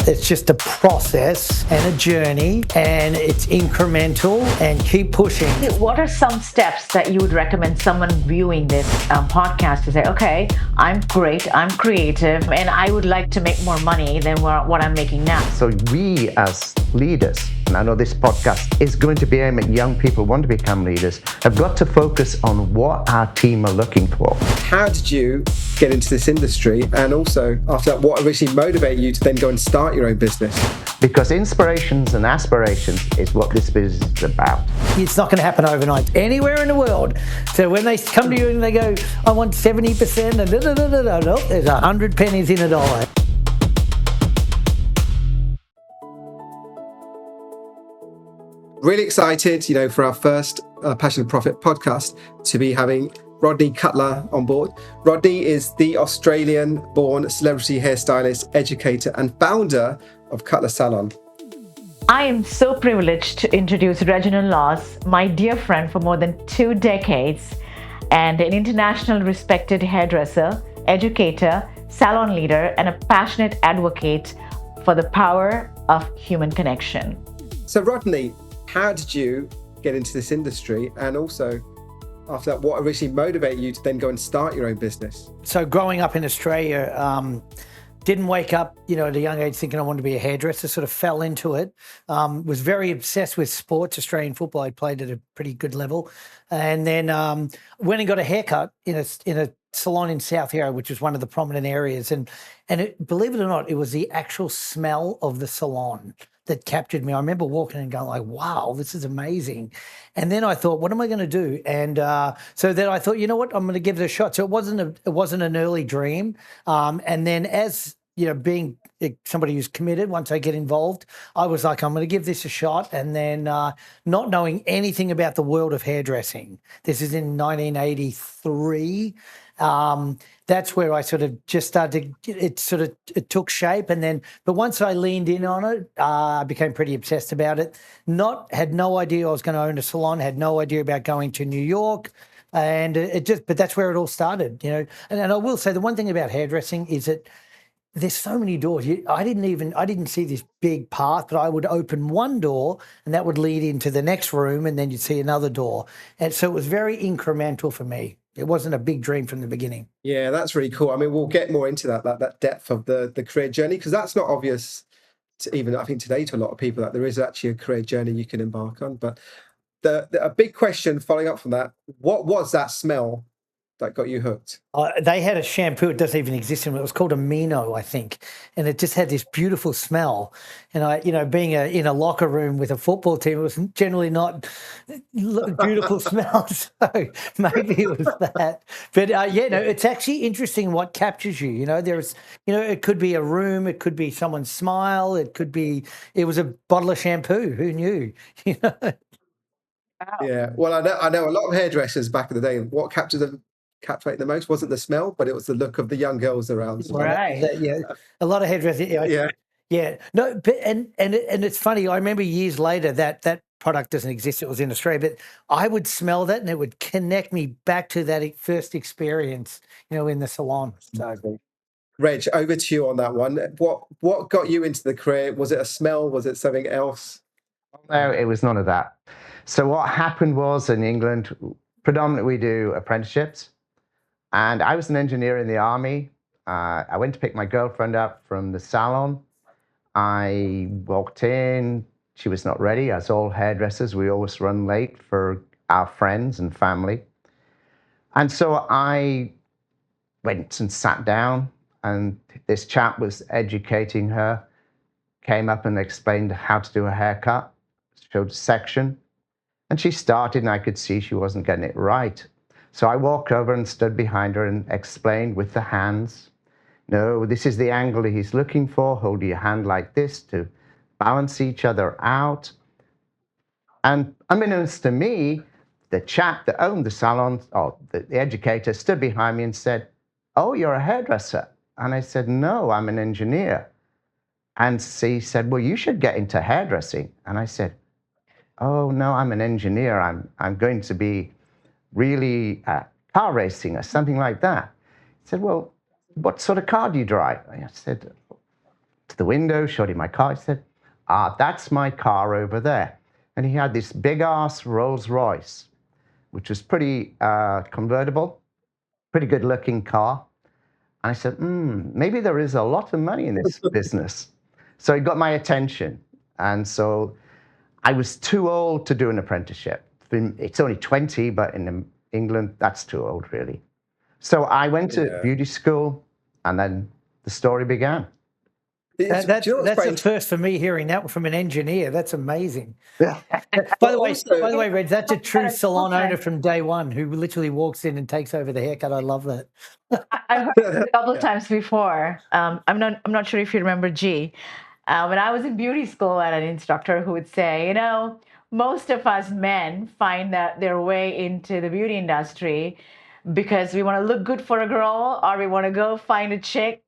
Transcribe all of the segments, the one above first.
It's just a process and a journey, and it's incremental, and keep pushing. What are some steps that you would recommend someone viewing this podcast to say, okay, I'm great, I'm creative, and I would like to make more money than what I'm making now? So we as leaders, and I know this podcast is going to be aimed at young people who want to become leaders, have got to focus on what our team are looking for. How did you get into this industry? And also, after that, what originally motivated you to then go and start your own business? Because inspirations and aspirations is what this business is about. It's not going to happen overnight anywhere in the world. So when they come to you and they go, I want 70% and there's 100 pennies in a dollar. Really excited, for our first Passion and Profit podcast to be having Rodney Cutler on board. Rodney is the Australian-born celebrity hairstylist, educator, and founder of Cutler Salon. I am so privileged to introduce Reginald Lasts, my dear friend for more than 2 decades, and an international respected hairdresser, educator, salon leader, and a passionate advocate for the power of human connection. So Rodney, how did you get into this industry? And also, after that, what originally motivated you to then go and start your own business? So growing up in Australia, didn't wake up, at a young age thinking I wanted to be a hairdresser, sort of fell into it. Was very obsessed with sports, Australian football. I played at a pretty good level. And then went and got a haircut in a salon in South Hero, which was one of the prominent areas. And believe it or not, it was the actual smell of the salon that captured me. I remember walking and going like, wow, this is amazing. And then I thought, what am I going to do? And so then I thought, you know what, I'm going to give it a shot. So it wasn't an early dream. And then as, being somebody who's committed, once I get involved, I was like, I'm going to give this a shot. And then not knowing anything about the world of hairdressing, this is in 1983. That's where I sort of just started it took shape. And then, but once I leaned in on it, I became pretty obsessed about it. Had no idea I was going to own a salon, had no idea about going to New York. And but that's where it all started, And I will say the one thing about hairdressing is that there's so many doors. I didn't see this big path, but I would open one door and that would lead into the next room and then you'd see another door. And so it was very incremental for me. It wasn't a big dream from the beginning. Yeah, that's really cool. I mean, we'll get more into that depth of the career journey, because that's not obvious to even, I think, today to a lot of people, that there is actually a career journey you can embark on. But a big question following up from that, what was that smell that got you hooked? They had a shampoo, it doesn't even exist anymore. It was called Amino, I think. And it just had this beautiful smell. And I, being in a locker room with a football team, it was generally not beautiful smell. So maybe it was that. But it's actually interesting what captures you. There's, it could be a room, it could be someone's smile, it was a bottle of shampoo. Who knew? Yeah, well, I know a lot of hairdressers back in the day. What captured the most wasn't the smell, but it was the look of the young girls around. Right. A lot of hairdressing. Yeah. No, but and it's funny. I remember years later that product doesn't exist. It was in Australia, but I would smell that and it would connect me back to that first experience, in the salon. So. Reg, over to you on that one. What got you into the career? Was it a smell? Was it something else? No, it was none of that. So what happened was, in England, predominantly we do apprenticeships. And I was an engineer in the army. I went to pick my girlfriend up from the salon. I walked in. She was not ready. As all hairdressers, we always run late for our friends and family. And so I went and sat down, and this chap was educating her, came up and explained how to do a haircut, showed a section. And she started, and I could see she wasn't getting it right. So I walked over and stood behind her and explained with the hands, no, this is the angle he's looking for. Hold your hand like this to balance each other out. And unbeknownst to me, the chap that owned the salon, or the educator, stood behind me and said, oh, you're a hairdresser. And I said, no, I'm an engineer. And he said, well, you should get into hairdressing. And I said, oh, no, I'm an engineer. I'm going to be really car racing or something like that. He said, well, what sort of car do you drive? I said, to the window, showed him my car. I said, that's my car over there. And he had this big ass Rolls Royce, which was pretty convertible, pretty good looking car. And I said, maybe there is a lot of money in this business. So it got my attention. And so I was too old to do an apprenticeship. It's only 20, but in England, that's too old, really. So I went to beauty school, and then the story began. That's the first for me hearing that from an engineer. That's amazing. Yeah. By the way, Reg, that's a true salon owner from day one who literally walks in and takes over the haircut. I love that. I've heard it a couple of times before. I'm not sure if you remember G. When I was in beauty school, I had an instructor who would say, most of us men find that their way into the beauty industry because we want to look good for a girl, or we want to go find a chick,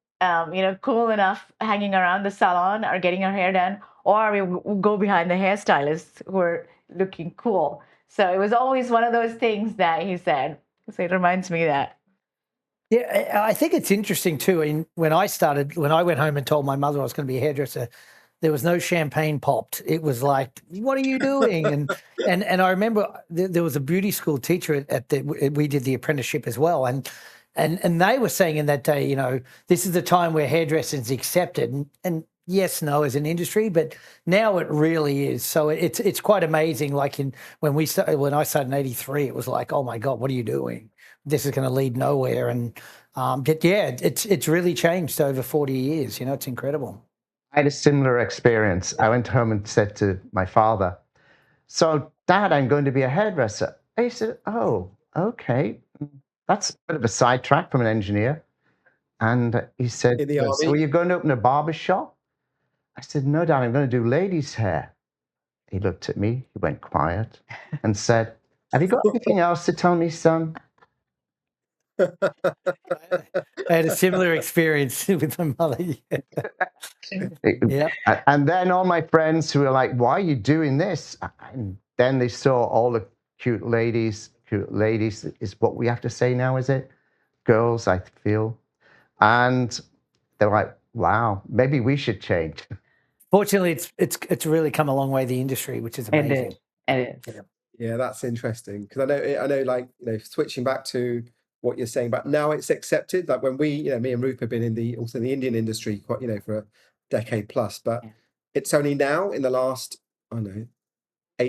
cool enough hanging around the salon or getting her hair done, or we go behind the hairstylists who are looking cool. So it was always one of those things that he said. So it reminds me of that. Yeah, I think it's interesting too. When I went home and told my mother I was going to be a hairdresser, there was no champagne popped. It was like, "What are you doing?" And I remember there was a beauty school teacher we did the apprenticeship as well, and they were saying in that day, this is the time where hairdressing is accepted, and yes, no, as an industry, but now it really is. So it's quite amazing. Like when I started in '83, it was like, oh my God, what are you doing? This is going to lead nowhere. And it's really changed over 40 years. It's incredible. I had a similar experience. I went home and said to my father, "So, Dad, I'm going to be a hairdresser." He said, "Oh, okay. That's a bit of a sidetrack from an engineer." And he said, "So are you going to open a barber shop?" I said, "No, Dad, I'm going to do ladies' hair." He looked at me, he went quiet and said, "Have you got anything else to tell me, son?" I had a similar experience with my mother. Yeah. And then all my friends who were like, "Why are you doing this?" And then they saw all the cute ladies is what we have to say now, is it? Girls, I feel. And they're like, wow, maybe we should change. Fortunately, it's really come a long way, the industry, which is amazing. It is. Yeah, that's interesting, because I know, like, switching back to what you're saying, but now it's accepted. Like when me and Rup have been also in the Indian industry quite, for a decade plus, but it's only now in the last, I don't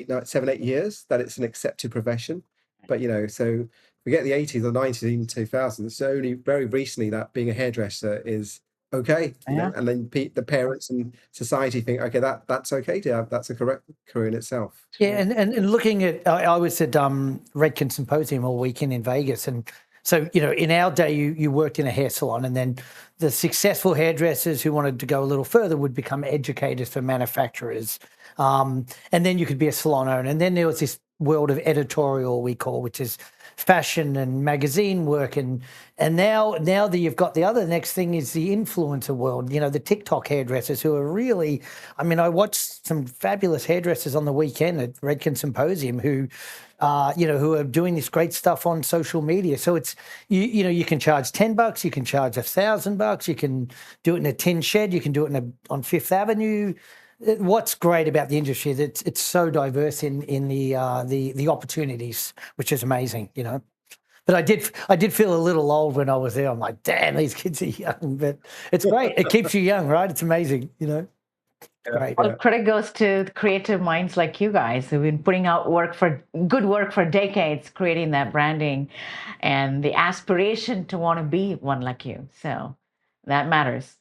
know, 7, 8 years that it's an accepted profession. But so forget the 80s or 90s, even 2000s. It's only very recently that being a hairdresser is okay, and then the parents and society think, okay, that's okay to have, that's a correct career in itself. Yeah, and looking at, I was at Redken Symposium all weekend in Vegas, and so in our day, you worked in a hair salon, and then the successful hairdressers who wanted to go a little further would become educators for manufacturers, and then you could be a salon owner, and then there was this world of editorial we call, which is fashion and magazine work, and now that you've got the next thing is the influencer world, the TikTok hairdressers who are really, I watched some fabulous hairdressers on the weekend at Redken Symposium who are doing this great stuff on social media. So it's, you can charge $10, you can charge $1,000, you can do it in a tin shed, you can do it on Fifth Avenue. What's great about the industry is it's so diverse in the opportunities, which is amazing, But I did feel a little old when I was there. I'm like, damn, these kids are young, but it's great. It keeps you young, right? It's amazing, Great. All credit goes to creative minds like you guys who've been putting out good work for decades, creating that branding and the aspiration to want to be one like you. So that matters.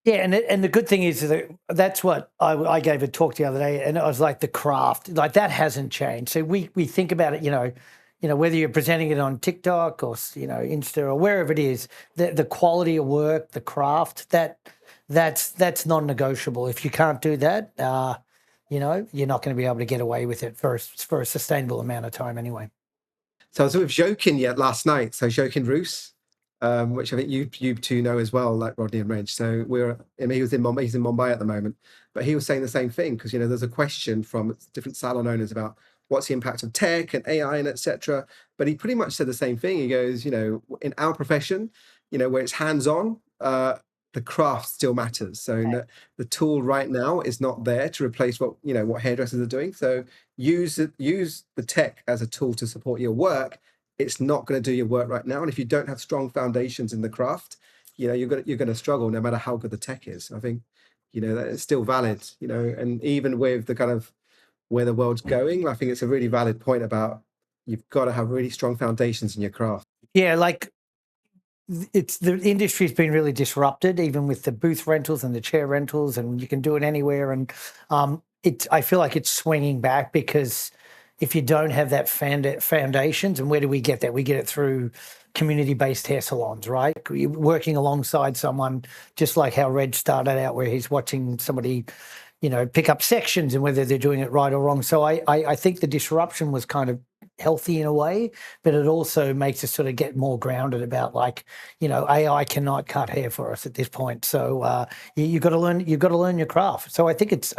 Yeah, and the good thing is that's what I gave a talk the other day, and it was like the craft, like that hasn't changed. So we think about it, whether you're presenting it on TikTok or Insta or wherever it is, the quality of work, the craft, that's non-negotiable. If you can't do that, you're not going to be able to get away with it for a sustainable amount of time anyway. So I was with Jokin last night. So Jokin Roos, which I think you two know as well, like Rodney and Reg. So he's in Mumbai at the moment, but he was saying the same thing, because there's a question from different salon owners about what's the impact of tech and AI and etc. But he pretty much said the same thing. He goes, in our profession, where it's hands-on, the craft still matters. So the tool right now is not there to replace what hairdressers are doing. So use the tech as a tool to support your work. It's not going to do your work right now. And if you don't have strong foundations in the craft, you're going to struggle no matter how good the tech is. I think that it's still valid. And even with the kind of where the world's going, I think it's a really valid point about you've got to have really strong foundations in your craft. Yeah, like the industry's been really disrupted, even with the booth rentals and the chair rentals, and you can do it anywhere. And I feel like it's swinging back, because if you don't have that foundations, and where do we get that? We get it through community-based hair salons, right? You're working alongside someone, just like how Reg started out, where he's watching somebody, pick up sections and whether they're doing it right or wrong. So I think the disruption was kind of healthy in a way, but it also makes us sort of get more grounded about, like, AI cannot cut hair for us at this point. So you've got to learn your craft. So I think it's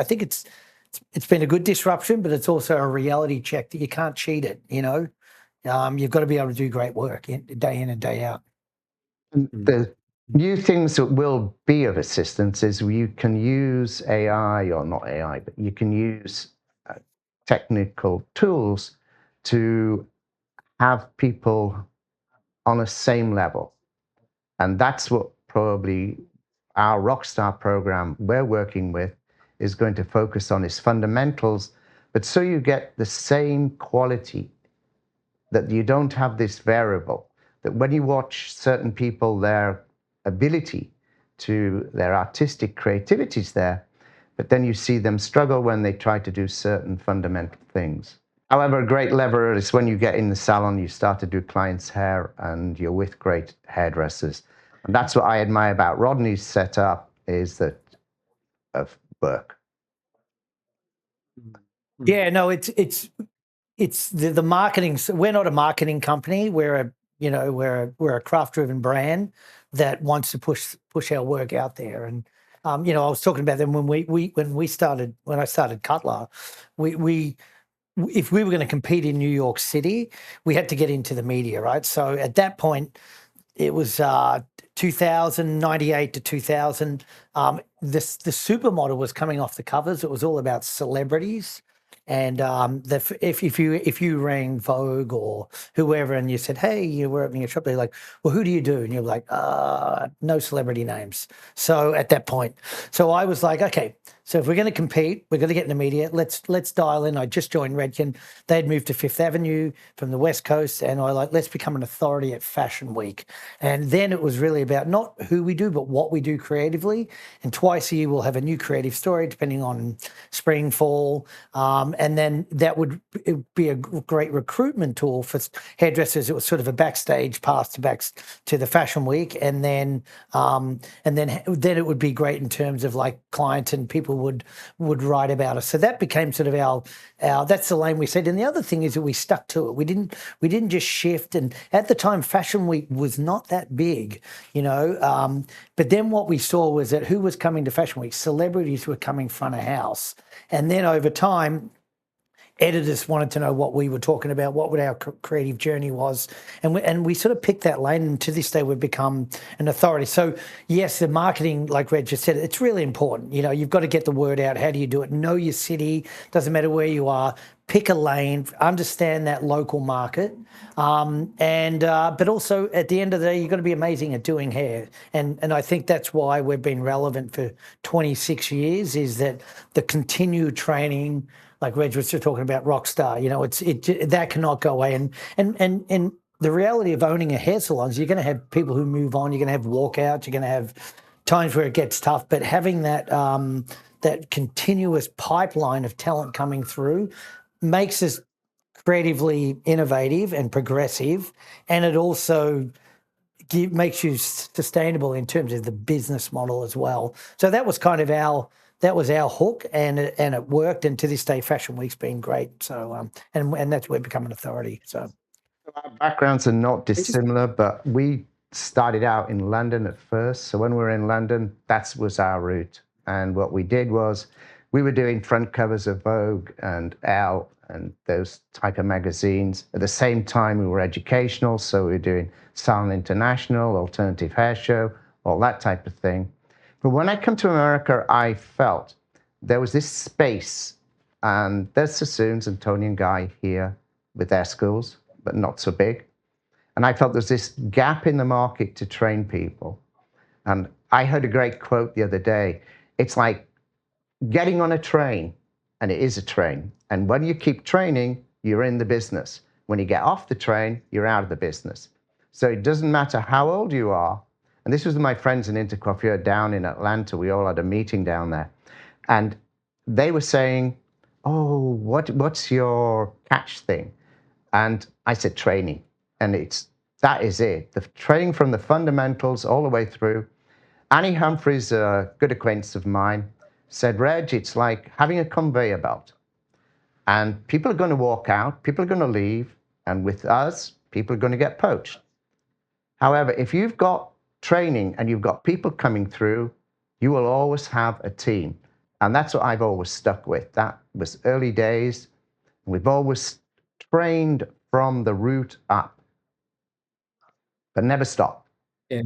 been a good disruption, but it's also a reality check that you can't cheat it. You've got to be able to do great work day in and day out. The new things that will be of assistance is you can use AI, or not AI, but you can use technical tools to have people on a same level. And that's what probably our Rockstar program we're working with is going to focus on, is fundamentals, but so you get the same quality, that you don't have this variable, that when you watch certain people, their ability to, their artistic creativity is there, but then you see them struggle when they try to do certain fundamental things. However, a great lever is when you get in the salon, you start to do clients' hair and you're with great hairdressers. And that's what I admire about Rodney's setup, is that of work. Yeah, no, it's the marketing. We're not a marketing company. We're a craft-driven brand that wants to push our work out there. And I was talking about them when I started Cutler. If we were going to compete in New York City, we had to get into the media, right? So at that point, it was 98 to 2000. The supermodel was coming off the covers. It was all about celebrities. And if you rang Vogue or whoever and you said, hey, you were opening a shop, they're like, well, who do you do? And you're like, no celebrity names. So at that point, I was like, okay, so if we're going to compete, we're going to get in the media. Let's dial in. I just joined Redken. They'd moved to Fifth Avenue from the West Coast, and let's become an authority at Fashion Week. And then it was really about not who we do, but what we do creatively. And twice a year we'll have a new creative story, depending on spring, fall, and then that would be a great recruitment tool for hairdressers. It was sort of a backstage pass to the Fashion Week, and then it would be great in terms of like clients and people would write about us. So that became sort of our that's the lane we said. And the other thing is that we stuck to it. We didn't just shift. And at the time, Fashion Week was not that big, but then what we saw was that who was coming to Fashion Week? Celebrities were coming front of house. And then over time, editors wanted to know what we were talking about, what our creative journey was. And we sort of picked that lane, and to this day we've become an authority. So yes, the marketing, like Reg just said, it's really important. You've got to get the word out. How do you do it? Know your city. Doesn't matter where you are. Pick a lane, understand that local market. But also at the end of the day, you've got to be amazing at doing hair. And I think that's why we've been relevant for 26 years, is that the continued training, like Reg was just talking about Rockstar, that cannot go away. And the reality of owning a hair salon is you're going to have people who move on, you're going to have walkouts, you're going to have times where it gets tough, but having that continuous pipeline of talent coming through makes us creatively innovative and progressive, and it also makes you sustainable in terms of the business model as well. So that was kind of our hook, and it worked. And to this day, Fashion Week's been great. So and that's where we've become an authority. So our backgrounds are not dissimilar, but we started out in London at first. So when we were in London, that was our route. And what we did was we were doing front covers of Vogue and Elle and those type of magazines. At the same time, we were educational. So we were doing Salon International, Alternative Hair Show, all that type of thing. But when I come to America, I felt there was this space, and there's Sassoons and Tony and Guy here with their schools, but not so big. And I felt there's this gap in the market to train people. And I heard a great quote the other day. It's like getting on a train, and it is a train. And when you keep training, you're in the business. When you get off the train, you're out of the business. So it doesn't matter how old you are. And this was my friends in Intercoiffure down in Atlanta. We all had a meeting down there. And they were saying, oh, what's your catch thing? And I said, training. And that is it. The training from the fundamentals all the way through. Annie Humphreys, a good acquaintance of mine, said, Reg, it's like having a conveyor belt. And people are going to walk out, people are going to leave, and with us, people are going to get poached. However, if you've got training and you've got people coming through, you will always have a team. And that's what I've always stuck with. That was early days. We've always trained from the root up, but never stop. Yeah.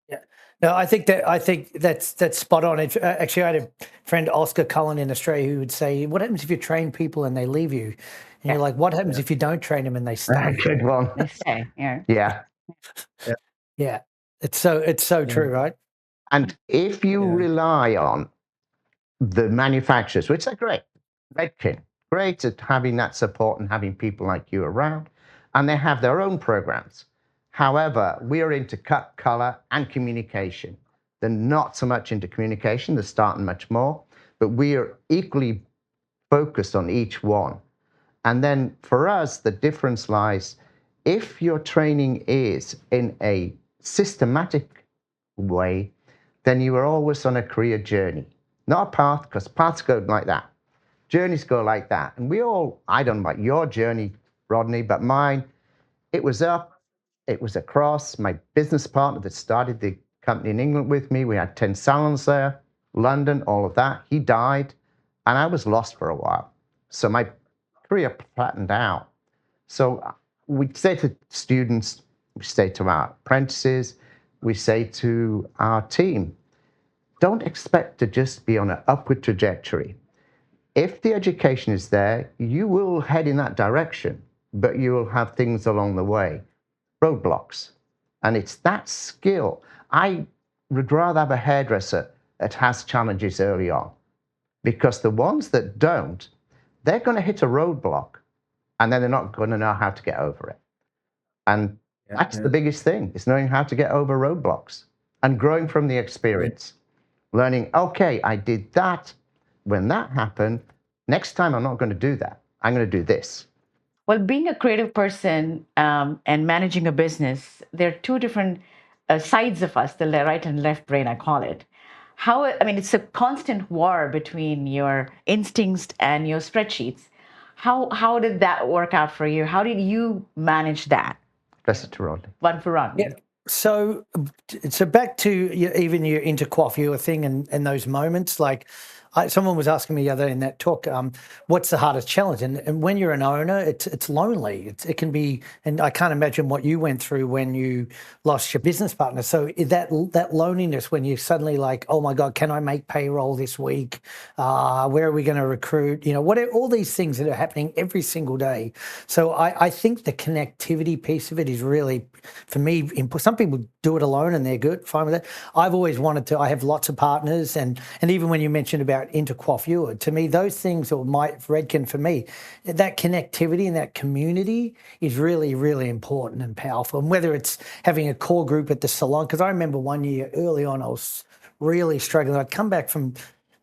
Yeah. No, I think that's spot on. Actually, I had a friend, Oscar Cullen in Australia, who would say, what happens if you train people and they leave you? And you're like, what happens if you don't train them and they stay? Good one. They say, yeah. Yeah. Yeah. It's so true, right? And if you rely on the manufacturers, which are great, Redken, great at having that support and having people like you around, and they have their own programs. However, we are into cut, color, and communication. They're not so much into communication, they're starting much more, but we are equally focused on each one. And then for us, the difference lies, if your training is in a systematic way, then you are always on a career journey. Not a path, because paths go like that. Journeys go like that. And I don't know about your journey, Rodney, but mine, it was up, it was across. My business partner that started the company in England with me, we had 10 salons there, London, all of that. He died, and I was lost for a while. So my career flattened out. So we say to students, we say to our apprentices, we say to our team, don't expect to just be on an upward trajectory. If the education is there, you will head in that direction, but you will have things along the way, roadblocks. And it's that skill. I would rather have a hairdresser that has challenges early on, because the ones that don't, they're going to hit a roadblock, and then they're not going to know how to get over it. And that's the biggest thing, is knowing how to get over roadblocks and growing from the experience. Learning, okay, I did that. When that happened, next time I'm not going to do that. I'm going to do this. Well, being a creative person and managing a business, there are two different sides of us, the right and left brain, I call it. It's a constant war between your instincts and your spreadsheets. How did that work out for you? How did you manage that? That's it to Rodney. One for Rodney. Yeah. So back to even your intercoiffure thing and those moments, like someone was asking me the other day in that talk, what's the hardest challenge? And when you're an owner, it's lonely. It can be, and I can't imagine what you went through when you lost your business partner. So that loneliness when you're suddenly like, oh my God, can I make payroll this week? Where are we going to recruit? All these things that are happening every single day. So I think the connectivity piece of it is really, for me, some people do it alone and they're good, fine with it. I've always wanted to, I have lots of partners, and even when you mentioned about intercoiffure, to me, those things, or Redken for me, that connectivity and that community is really, really important and powerful. And whether it's having a core group at the salon, because I remember one year early on, I was really struggling. I'd come back from,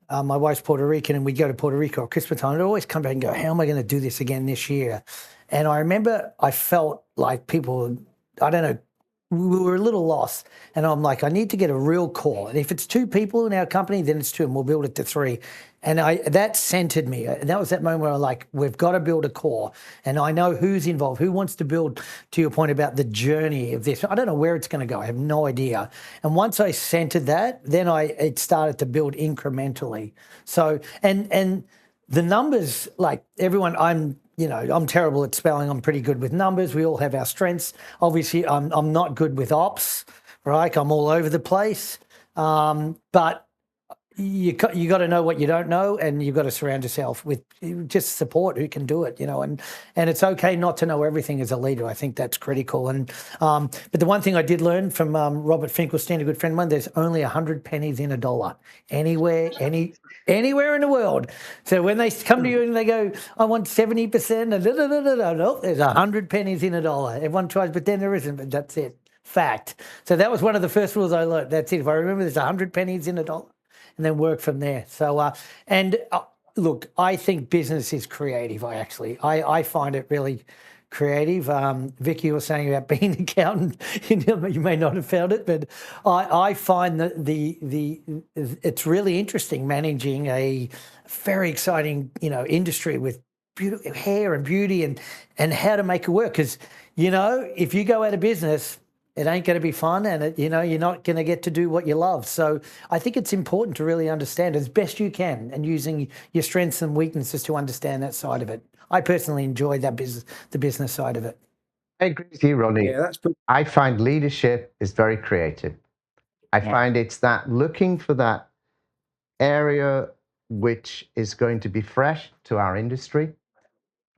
my wife's Puerto Rican, and we'd go to Puerto Rico at Christmas time. I'd always come back and go, how am I going to do this again this year? And I remember I felt like people, I don't know, we were a little lost, and I'm like, I need to get a real core. And if it's 2 people in our company, then it's 2, and we'll build it to 3. And that centered me. And that was that moment where I'm like, we've got to build a core. And I know who's involved, who wants to build, to your point about the journey of this. I don't know where it's going to go. I have no idea. And once I centered that, then it started to build incrementally. So, and the numbers, like everyone, I'm terrible at spelling. I'm pretty good with numbers. We all have our strengths. Obviously, I'm not good with ops, right? I'm all over the place. But you got to know what you don't know, and you've got to surround yourself with just support who can do it, and it's okay not to know everything as a leader. I think that's critical. And but the one thing I did learn from Robert Finkelstein, a good friend of mine, there's only 100 pennies in a dollar anywhere in the world. So when they come to you and they go, I want 70%, no, there's 100 pennies in a dollar. Everyone tries, but then there isn't, but that's it. Fact. So that was one of the first rules I learned. That's it. If I remember, there's 100 pennies in a dollar. And then work from there. So, look, I think business is creative. I find it really creative. Vicky was saying about being an accountant. You may not have found it, but I find that it's really interesting managing a very exciting, industry with hair and beauty and how to make it work. Because, if you go out of business, it ain't going to be fun, and you're not going to get to do what you love. So I think it's important to really understand as best you can, and using your strengths and weaknesses to understand that side of it. I personally enjoy the business side of it. I agree with you, Rodney. Yeah, that's pretty. I find leadership is very creative. I find it's that looking for that area which is going to be fresh to our industry,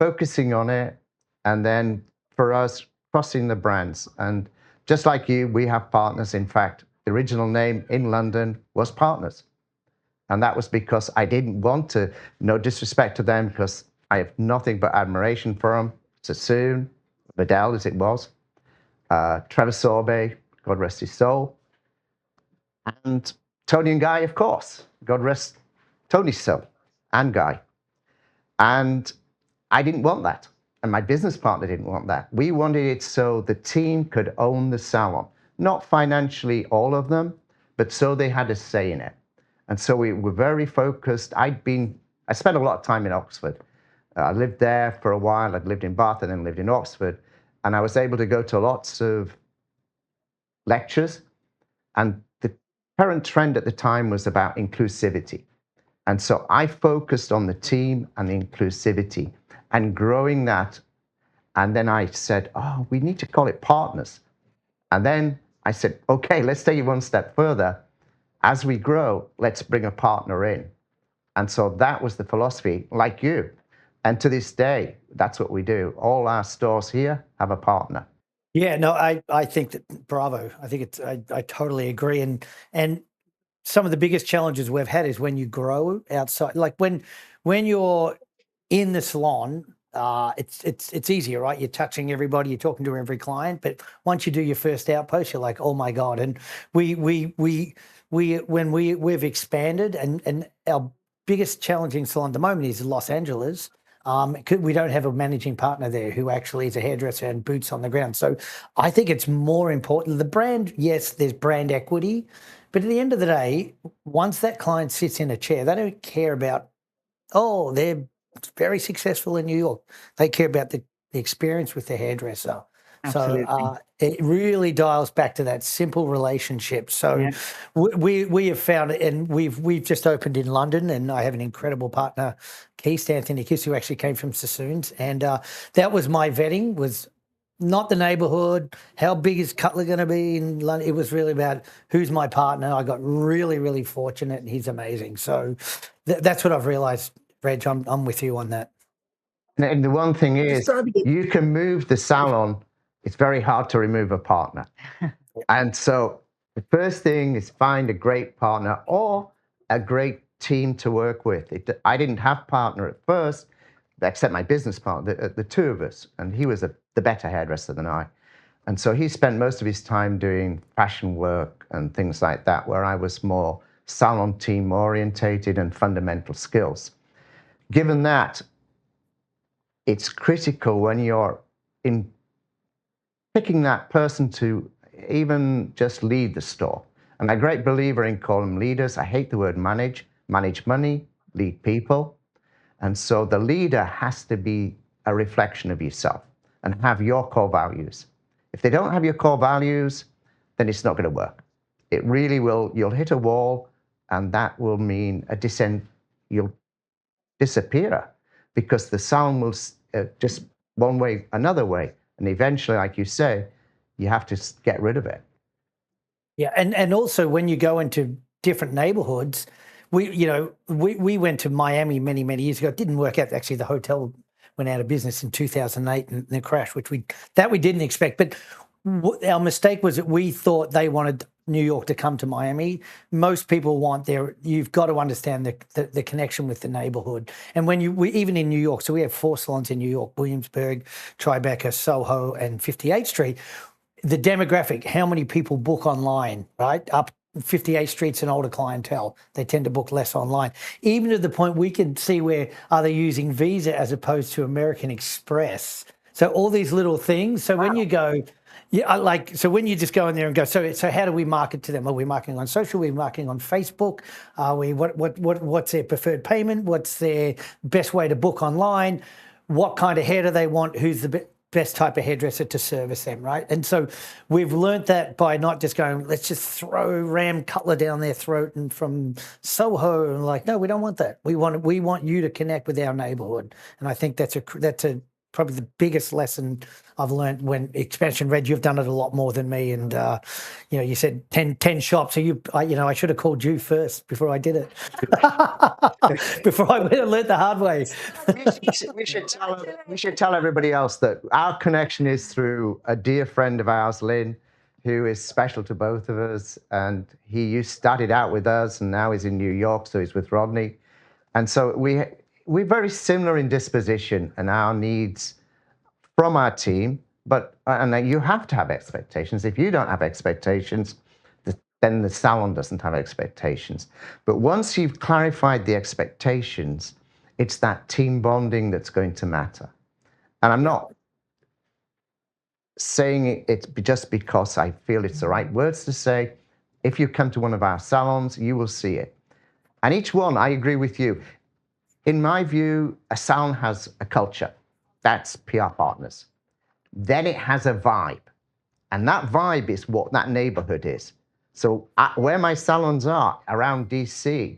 focusing on it, and then for us, crossing the brands. And just like you, we have partners. In fact, the original name in London was Partners. And that was because I didn't want to, no disrespect to them, because I have nothing but admiration for them. Sassoon, Vidal, as it was, Trevor Sorbet, God rest his soul, and Tony and Guy, of course, God rest Tony's soul, and Guy. And I didn't want that. And my business partner didn't want that. We wanted it so the team could own the salon. Not financially, all of them, but so they had a say in it. And so we were very focused. I spent a lot of time in Oxford. I lived there for a while. I'd lived in Bath and then lived in Oxford. And I was able to go to lots of lectures. And the current trend at the time was about inclusivity. And so I focused on the team and the inclusivity and growing that. And then I said, we need to call it Partners. And then I said, okay, let's take it one step further. As we grow, let's bring a partner in. And so that was the philosophy, like you. And to this day, that's what we do. All our stores here have a partner. Yeah, no, I think that, bravo. I think I totally agree. And some of the biggest challenges we've had is when you grow outside, like when you're in the salon, it's easier, right? You're touching everybody, you're talking to every client. But once you do your first outpost, you're like, oh my God. And we've expanded, and our biggest challenging salon at the moment is Los Angeles. We don't have a managing partner there who actually is a hairdresser and boots on the ground. So I think it's more important. The brand, yes, there's brand equity, but at the end of the day, once that client sits in a chair, they don't care about, they're very successful in New York. They care about the experience with the hairdresser. Absolutely. So it really dials back to that simple relationship. So we have found it, and we've just opened in London, and I have an incredible partner, Anthony Kiss, who actually came from Sassoons, and that was my vetting, was not the neighborhood, how big is Cutler going to be in London. It was really about who's my partner. I got really, really fortunate, and he's amazing. So that's what I've realized, Reg. I'm with you on that. And the one thing is, you can move the salon. It's very hard to remove a partner. And so the first thing is find a great partner or a great team to work with. I didn't have a partner at first, except my business partner, the two of us. And he was the better hairdresser than I. And so he spent most of his time doing fashion work and things like that, where I was more salon team orientated and fundamental skills. Given that, it's critical when you're in picking that person to even just lead the store. I'm a great believer in calling them leaders. I hate the word manage. Manage money, lead people. And so the leader has to be a reflection of yourself and have your core values. If they don't have your core values, then it's not going to work. It really will. You'll hit a wall, and that will mean you'll disappear, because the salon will just one way, another way. And eventually, like you say, you have to get rid of it. Yeah, and also when you go into different neighborhoods, we went to Miami many years ago. It didn't work out. Actually, the hotel went out of business in 2008 and then crashed, which we didn't expect. But our mistake was that we thought they wanted New York to come to Miami. Most people want you've got to understand the connection with the neighborhood. And when even in New York, so we have 4 salons in New York: Williamsburg, Tribeca, Soho, and 58th Street. The demographic, how many people book online, right? Up 58th Street's an older clientele. They tend to book less online. Even to the point we can see where are they using Visa as opposed to American Express. So all these little things. So when you go, so when you just go in there and go, so how do we market to them? Are we marketing on social? Are we marketing on Facebook? Are we what's their preferred payment? What's their best way to book online? What kind of hair do they want? Who's the best type of hairdresser to service them, right? And so we've learnt that by not just going, let's just ram Cutler down their throat and from Soho, and no, we don't want that. We want you to connect with our neighborhood. And I think that's probably the biggest lesson I've learned when expansion. Reg, you've done it a lot more than me, and you said 10 shops. So I should have called you first before I did it. Before I went and learned the hard way. We should tell everybody else that our connection is through a dear friend of ours, Lynn, who is special to both of us, and he started out with us, and now he's in New York, so he's with Rodney, and so we're very similar in disposition and our needs from our team, and you have to have expectations. If you don't have expectations, then the salon doesn't have expectations. But once you've clarified the expectations, it's that team bonding that's going to matter. And I'm not saying it just because I feel it's the right words to say. If you come to one of our salons, you will see it. And each one, I agree with you. In my view, a salon has a culture. That's PR partners. Then it has a vibe. And that vibe is what that neighborhood is. So where my salons are around DC,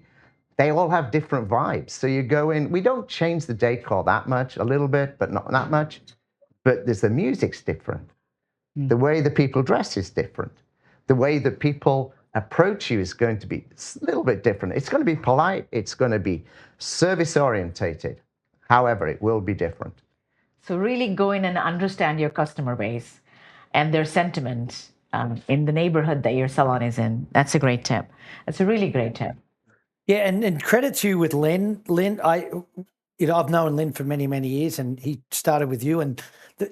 they all have different vibes. So you go in, we don't change the decor that much, a little bit, but not that much. But the music's different. The way the people dress is different. The way that people approach you is going to be a little bit different. It's going to be polite. It's going to be service orientated. However, it will be different. So really go in and understand your customer base and their sentiment in the neighborhood that your salon is in. That's a great tip. That's a really great tip. Yeah, and credit to you with Lynn. Lynn, I've known Lynn for many years, and he started with you, and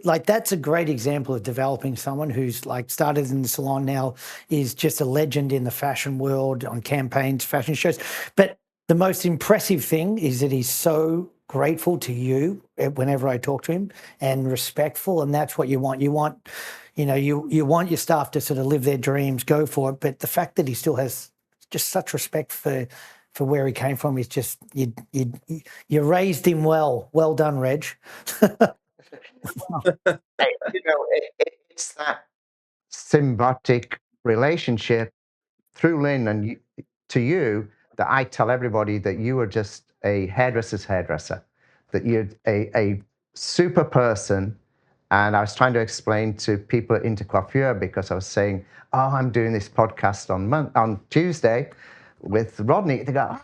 that's a great example of developing someone who's started in the salon, now is just a legend in the fashion world, on campaigns, fashion shows. But the most impressive thing is that he's so grateful to you whenever I talk to him, and respectful, and that's what you want. You want, you want your staff to sort of live their dreams, go for it. But the fact that he still has just such respect for where he came from is just, you raised him well. Well done, Reg. It's that symbiotic relationship through Lynn and to you that I tell everybody that you are just a hairdresser's hairdresser, that you're a super person. And I was trying to explain to people into coiffure, because I was saying, I'm doing this podcast on Tuesday with Rodney. They go,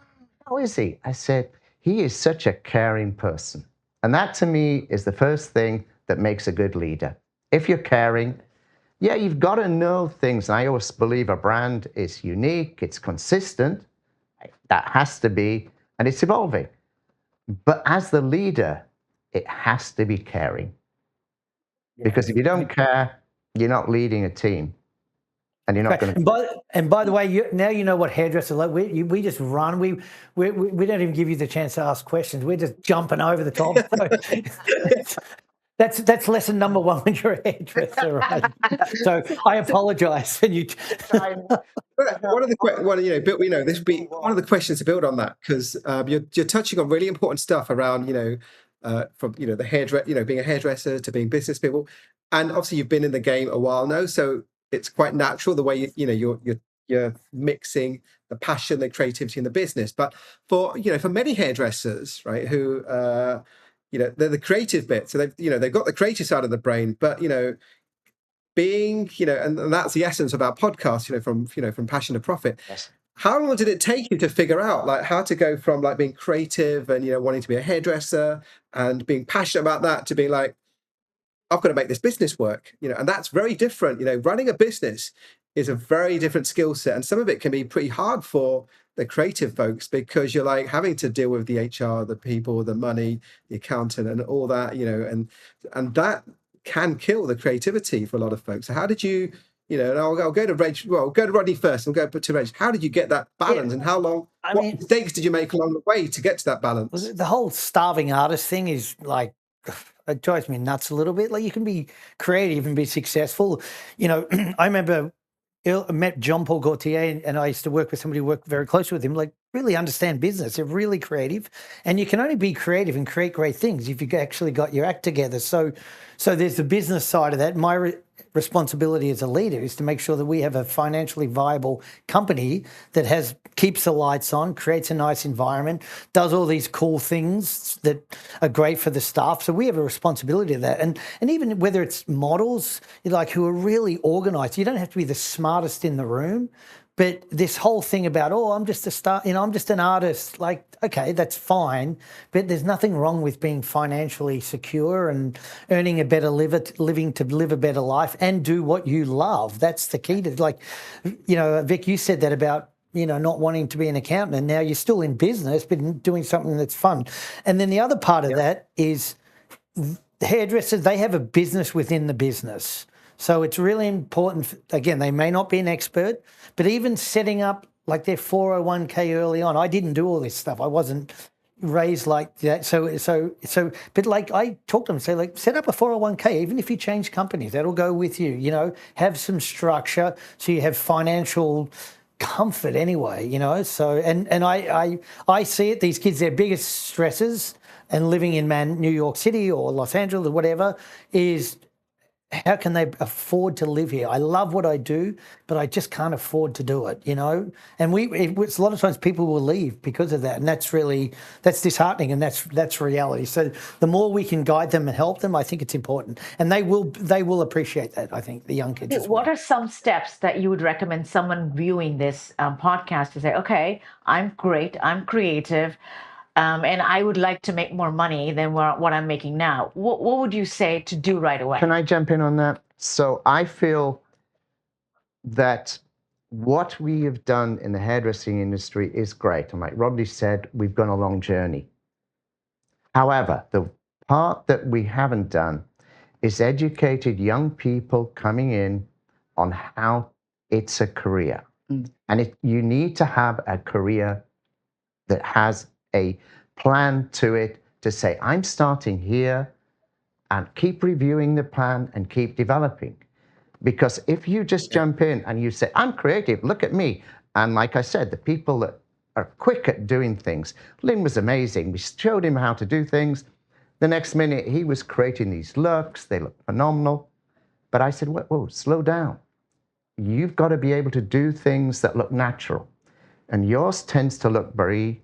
how is he? I said, he is such a caring person. And that to me is the first thing that makes a good leader. If you're caring, you've got to know things. And I always believe a brand is unique, it's consistent, that has to be, and it's evolving. But as the leader, it has to be caring. Because if you don't care, you're not leading a team. And you're not going to. And by the way, now you know what hairdresser like. We just run. We don't even give you the chance to ask questions. We're just jumping over the top. That's lesson number 1 when you're a hairdresser, right? So I apologise. And you. One of the questions to build on that, because you're touching on really important stuff around from the hairdresser, being a hairdresser to being business people, and obviously you've been in the game a while now, so it's quite natural the way you're mixing the passion, the creativity, and the business. But for many hairdressers, right, who they're the creative bit, so they've got the creative side of the brain, but being and that's the essence of our podcast, from passion to profit. Yes. how long did it take you to figure out like how to go from like being creative and wanting to be a hairdresser and being passionate about that to being like, I've got to make this business work, and that's very different. Running a business is a very different skill set, and some of it can be pretty hard for the creative folks because you're like having to deal with the HR, the people, the money, the accountant, and all that, and that can kill the creativity for a lot of folks. So how did you, and I'll go to Reg, well, go to Rodney first and go to Reg. How did you get that balance, and how long? What mistakes did you make along the way to get to that balance? The whole starving artist thing is like, it drives me nuts a little bit. Like, you can be creative and be successful. I remember I met John Paul Gaultier, and I used to work with somebody who worked very closely with him, like really understand business. They're really creative, and you can only be creative and create great things if you actually got your act together. So there's the business side of that. My responsibility as a leader is to make sure that we have a financially viable company that keeps the lights on, creates a nice environment, does all these cool things that are great for the staff. So we have a responsibility to that. And even whether it's models like who are really organized, you don't have to be the smartest in the room. But this whole thing about, I'm just a star, I'm just an artist, like, okay, that's fine. But there's nothing wrong with being financially secure and earning a better living to live a better life and do what you love. That's the key to, like, Vic, you said that about, not wanting to be an accountant, and now you're still in business, but doing something that's fun. And then the other part of that is hairdressers, they have a business within the business. So it's really important, again, they may not be an expert, but even setting up like their 401k early on, I didn't do all this stuff. I wasn't raised like that. But like I talk to them, say like, set up a 401k, even if you change companies, that'll go with you, have some structure so you have financial comfort anyway, So, and I see it, these kids, their biggest stresses and living in New York City or Los Angeles or whatever is, how can they afford to live here? I love what I do, but I just can't afford to do it, And it's a lot of times people will leave because of that, and that's disheartening, and that's reality. So the more we can guide them and help them, I think it's important, and they will appreciate that. I think the young kids. What are some steps that you would recommend someone viewing this podcast to say, okay, I'm great, I'm creative, and I would like to make more money than what I'm making now. What would you say to do right away? Can I jump in on that? So I feel that what we have done in the hairdressing industry is great. And like Rodney said, we've gone a long journey. However, the part that we haven't done is educated young people coming in on how it's a career. And you need to have a career that has a plan to it, to say, I'm starting here, and keep reviewing the plan and keep developing. Because if you just jump in and you say, I'm creative, look at me. And like I said, the people that are quick at doing things, Lynn was amazing. We showed him how to do things. The next minute he was creating these looks. They look phenomenal. But I said, whoa, slow down. You've got to be able to do things that look natural. And yours tends to look very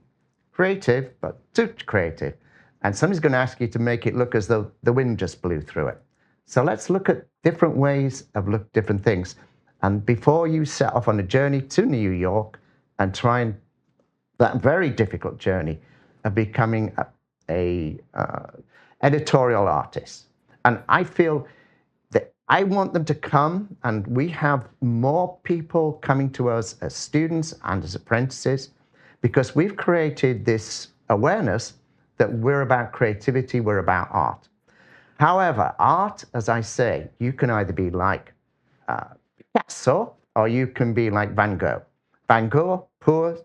creative, but too creative. And somebody's going to ask you to make it look as though the wind just blew through it. So let's look at different ways of different things. And before you set off on a journey to New York and try that very difficult journey of becoming a editorial artist. And I feel that I want them to come, and we have more people coming to us as students and as apprentices, because we've created this awareness that we're about creativity, we're about art. However, art, as I say, you can either be like Picasso, or you can be like Van Gogh. Van Gogh, poor,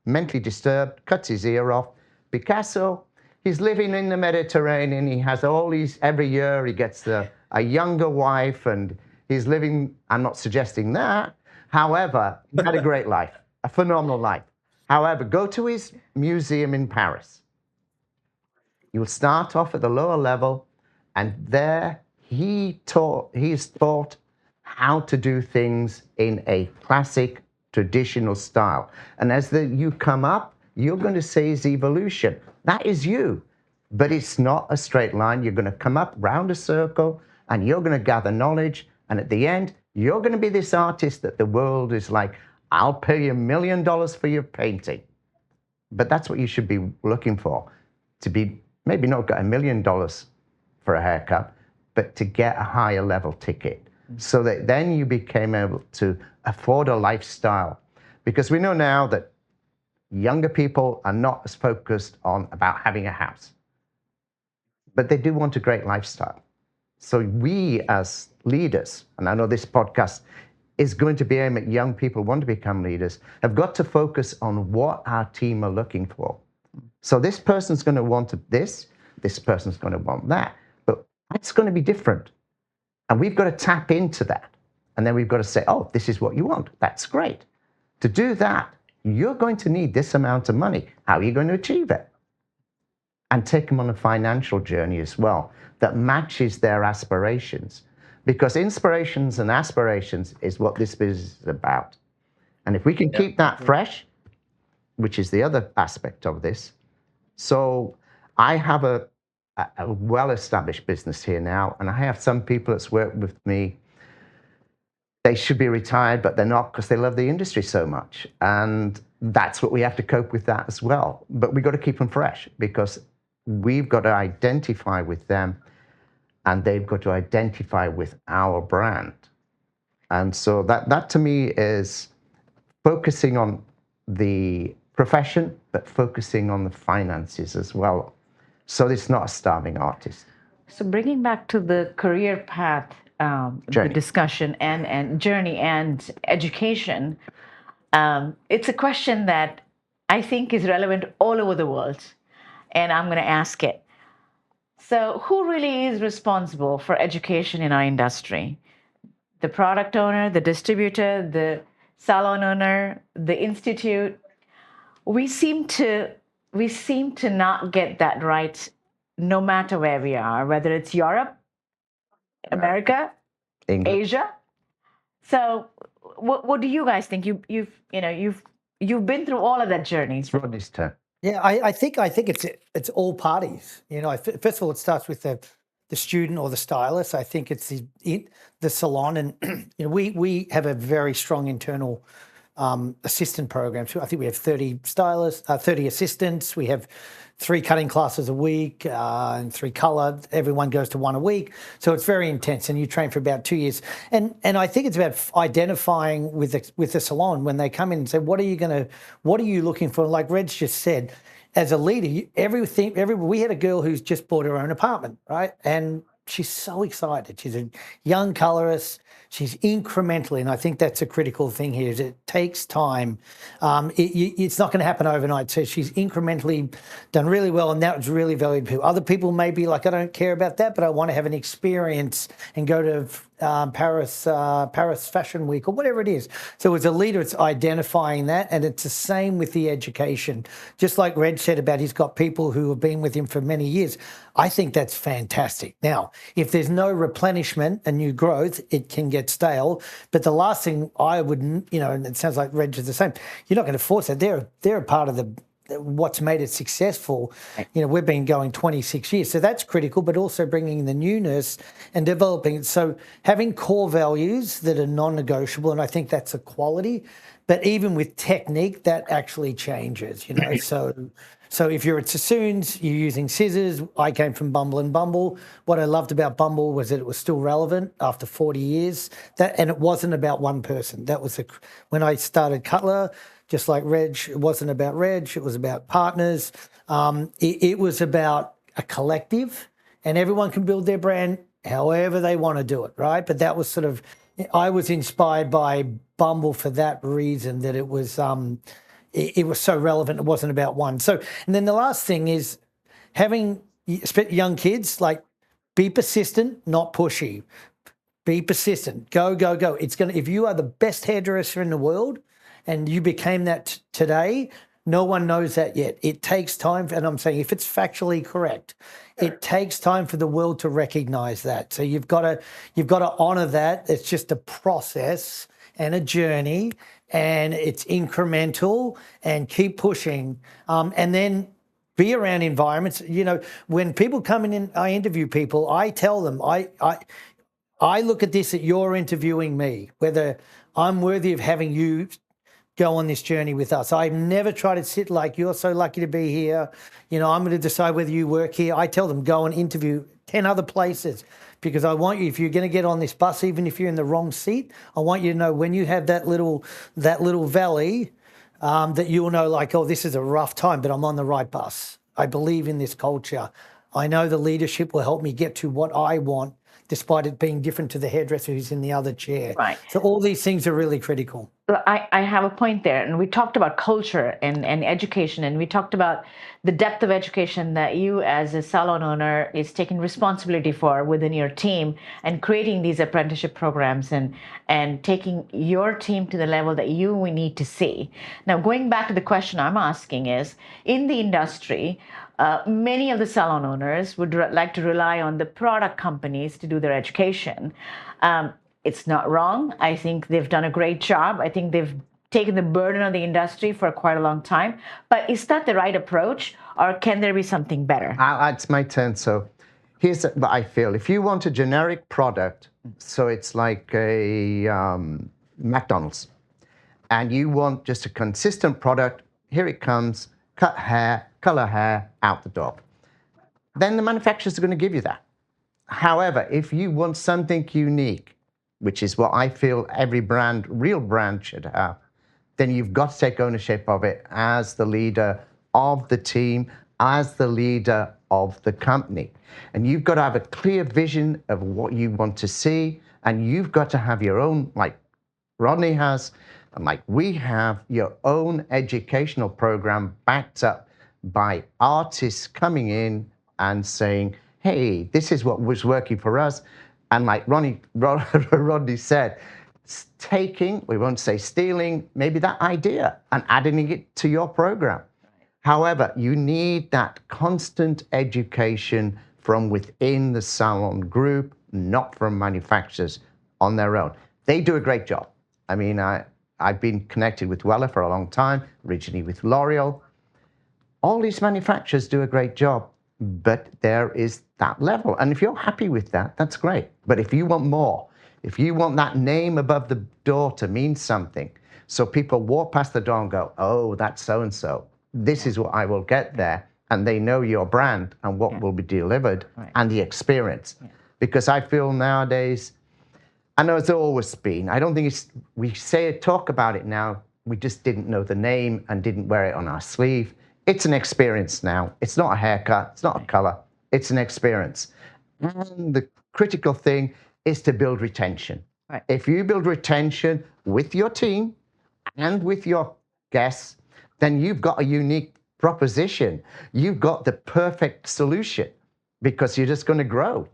mentally disturbed, cuts his ear off. Picasso, he's living in the Mediterranean. He has all these, every year he gets a younger wife, and he's living, I'm not suggesting that. However, he had a great life, a phenomenal life. However, go to his museum in Paris. You'll start off at the lower level, and there he's taught how to do things in a classic, traditional style. And as you come up, you're going to see his evolution. That is you, but it's not a straight line. You're going to come up round a circle, and you're going to gather knowledge. And at the end, you're going to be this artist that the world is like, I'll pay you $1 million for your painting. But that's what you should be looking for, to be maybe not get $1 million for a haircut, but to get a higher level ticket, so that then you became able to afford a lifestyle. Because we know now that younger people are not as focused on about having a house, but they do want a great lifestyle. So we as leaders, and I know this podcast is going to be aimed at young people who want to become leaders, have got to focus on what our team are looking for. So this person's going to want this person's going to want that, but it's going to be different. And we've got to tap into that. And then we've got to say, oh, this is what you want. That's great. To do that, you're going to need this amount of money. How are you going to achieve it? And take them on a financial journey as well that matches their aspirations. Because inspirations and aspirations is what this business is about. And if we can keep that fresh, which is the other aspect of this. So I have a well-established business here now, and I have some people that's worked with me. They should be retired, but they're not, because they love the industry so much. And that's what we have to cope with that as well. But we've got to keep them fresh, because we've got to identify with them, and they've got to identify with our brand. And so that to me is focusing on the profession, but focusing on the finances as well. So it's not a starving artist. So bringing back to the career path, the discussion and journey and education, it's a question that I think is relevant all over the world, and I'm going to ask it. So who really is responsible for education in our industry? The product owner, the distributor, the salon owner, the institute? We seem to not get that right, no matter where we are, whether it's Europe, America, England. Asia. So what do you guys think? You've been through all of that journey. It's Rodney's turn. Yeah, I think it's all parties. First of all, it starts with the student or the stylist. I think it's the salon, and we have a very strong internal assistant program. So I think we have 30 stylists, 30 assistants. We have 3 cutting classes a week and 3 color. Everyone goes to 1 a week. So it's very intense, and you train for about 2 years. And I think it's about identifying with the salon when they come in and say, what are you looking for? Like Reg just said, as a leader, we had a girl who's just bought her own apartment, right? And she's so excited. She's a young colorist. She's incrementally, and I think that's a critical thing here, is it takes time. It's not going to happen overnight. So she's incrementally done really well, and that was really valuable to people. Other people may be like, I don't care about that, but I want to have an experience and go to Paris Fashion Week or whatever it is. So as a leader, it's identifying that, and it's the same with the education. Just like Reg said about he's got people who have been with him for many years. I think that's fantastic. Now, if there's no replenishment and new growth, it can get stale. But the last thing I would, and it sounds like Reg is the same, you're not going to force that. They're a part of what's made it successful. We've been going 26 years. So that's critical, but also bringing the newness and developing it. So having core values that are non-negotiable, and I think that's a quality. But even with technique, that actually changes, So if you're at Sassoon's, you're using scissors. I came from Bumble and Bumble. What I loved about Bumble was that it was still relevant after 40 years. And it wasn't about one person. That was when I started Cutler, just like Reg, it wasn't about Reg. It was about partners. It was about a collective, and everyone can build their brand however they want to do it, right? But that was I was inspired by Bumble for that reason, that it was so relevant. It wasn't about one. So, and then the last thing is having young kids, like, be persistent, not pushy. Be persistent. Go, go, go. If you are the best hairdresser in the world and you became that today, no one knows that yet. It takes time. And I'm saying, if it's factually correct, it takes time for the world to recognize that. So you've got to honor that. It's just a process and a journey, and it's incremental, and keep pushing. And then be around environments. When people come in, I interview people, I tell them, I look at this that you're interviewing me, whether I'm worthy of having you go on this journey with us. I've never tried to sit like, you're so lucky to be here. You know, I'm going to decide whether you work here. I tell them, go and interview 10 other places, because I want you, if you're going to get on this bus, even if you're in the wrong seat, I want you to know when you have that little valley, that you'll know, like, oh, this is a rough time, but I'm on the right bus. I believe in this culture. I know the leadership will help me get to what I want, despite it being different to the hairdresser who's in the other chair. Right. So all these things are really critical. I have a point there, and we talked about culture and education, and we talked about the depth of education that you as a salon owner is taking responsibility for within your team, and creating these apprenticeship programs and taking your team to the level that you need to see. Now, going back to the question I'm asking is, in the industry, many of the salon owners would like to rely on the product companies to do their education. It's not wrong. I think they've done a great job. I think they've taken the burden of the industry for quite a long time. But is that the right approach, or can there be something better? It's my turn. So here's what I feel. If you want a generic product, so it's like a McDonald's, and you want just a consistent product, here it comes, cut hair, color hair, out the door. Then the manufacturers are going to give you that. However, if you want something unique, which is what I feel every brand, real brand, should have, then you've got to take ownership of it as the leader of the team, as the leader of the company. And you've got to have a clear vision of what you want to see, and you've got to have your own, like Rodney has, and like we have, your own educational program backed up by artists coming in and saying, hey, this is what was working for us. And like Rodney said, taking, we won't say stealing, maybe that idea and adding it to your program. However, you need that constant education from within the salon group, not from manufacturers on their own. They do a great job. I mean, I've been connected with Weller for a long time, originally with L'Oreal. All these manufacturers do a great job, but there is that level. And if you're happy with that, that's great. But if you want more, if you want that name above the door to mean something, so people walk past the door and go, oh, that's so-and-so, this is what I will get there. And they know your brand and what will be delivered and the experience. Because I feel nowadays, I know it's always been, I don't think it's, we talk about it now, we just didn't know the name and didn't wear it on our sleeve. It's an experience now. It's not a haircut, it's not a color, it's an experience. And the critical thing is to build retention. Right. If you build retention with your team and with your guests, then you've got a unique proposition. You've got the perfect solution, because you're just going to grow.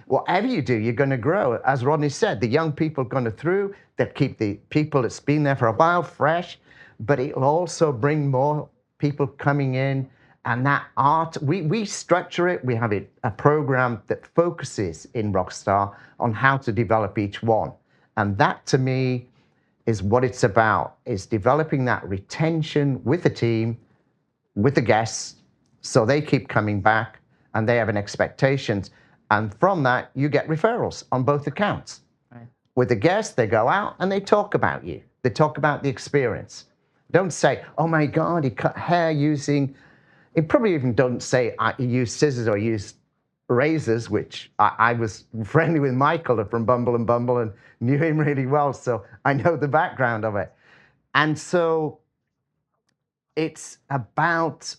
Whatever you do, you're going to grow. As Rodney said, the young people going through, that keep the people that's been there for a while fresh, but it'll also bring more people coming in. And that art, we structure it. We have a program that focuses in Rockstar on how to develop each one. And that, to me, is what it's about, is developing that retention with the team, with the guests, so they keep coming back and they have an expectations. And from that, you get referrals on both accounts. Right. With the guests, they go out and they talk about you. They talk about the experience. Don't say, oh my God, he cut hair using, it probably even don't say I use scissors or use razors, which I was friendly with Michael from Bumble and Bumble and knew him really well, so I know the background of it. And so it's about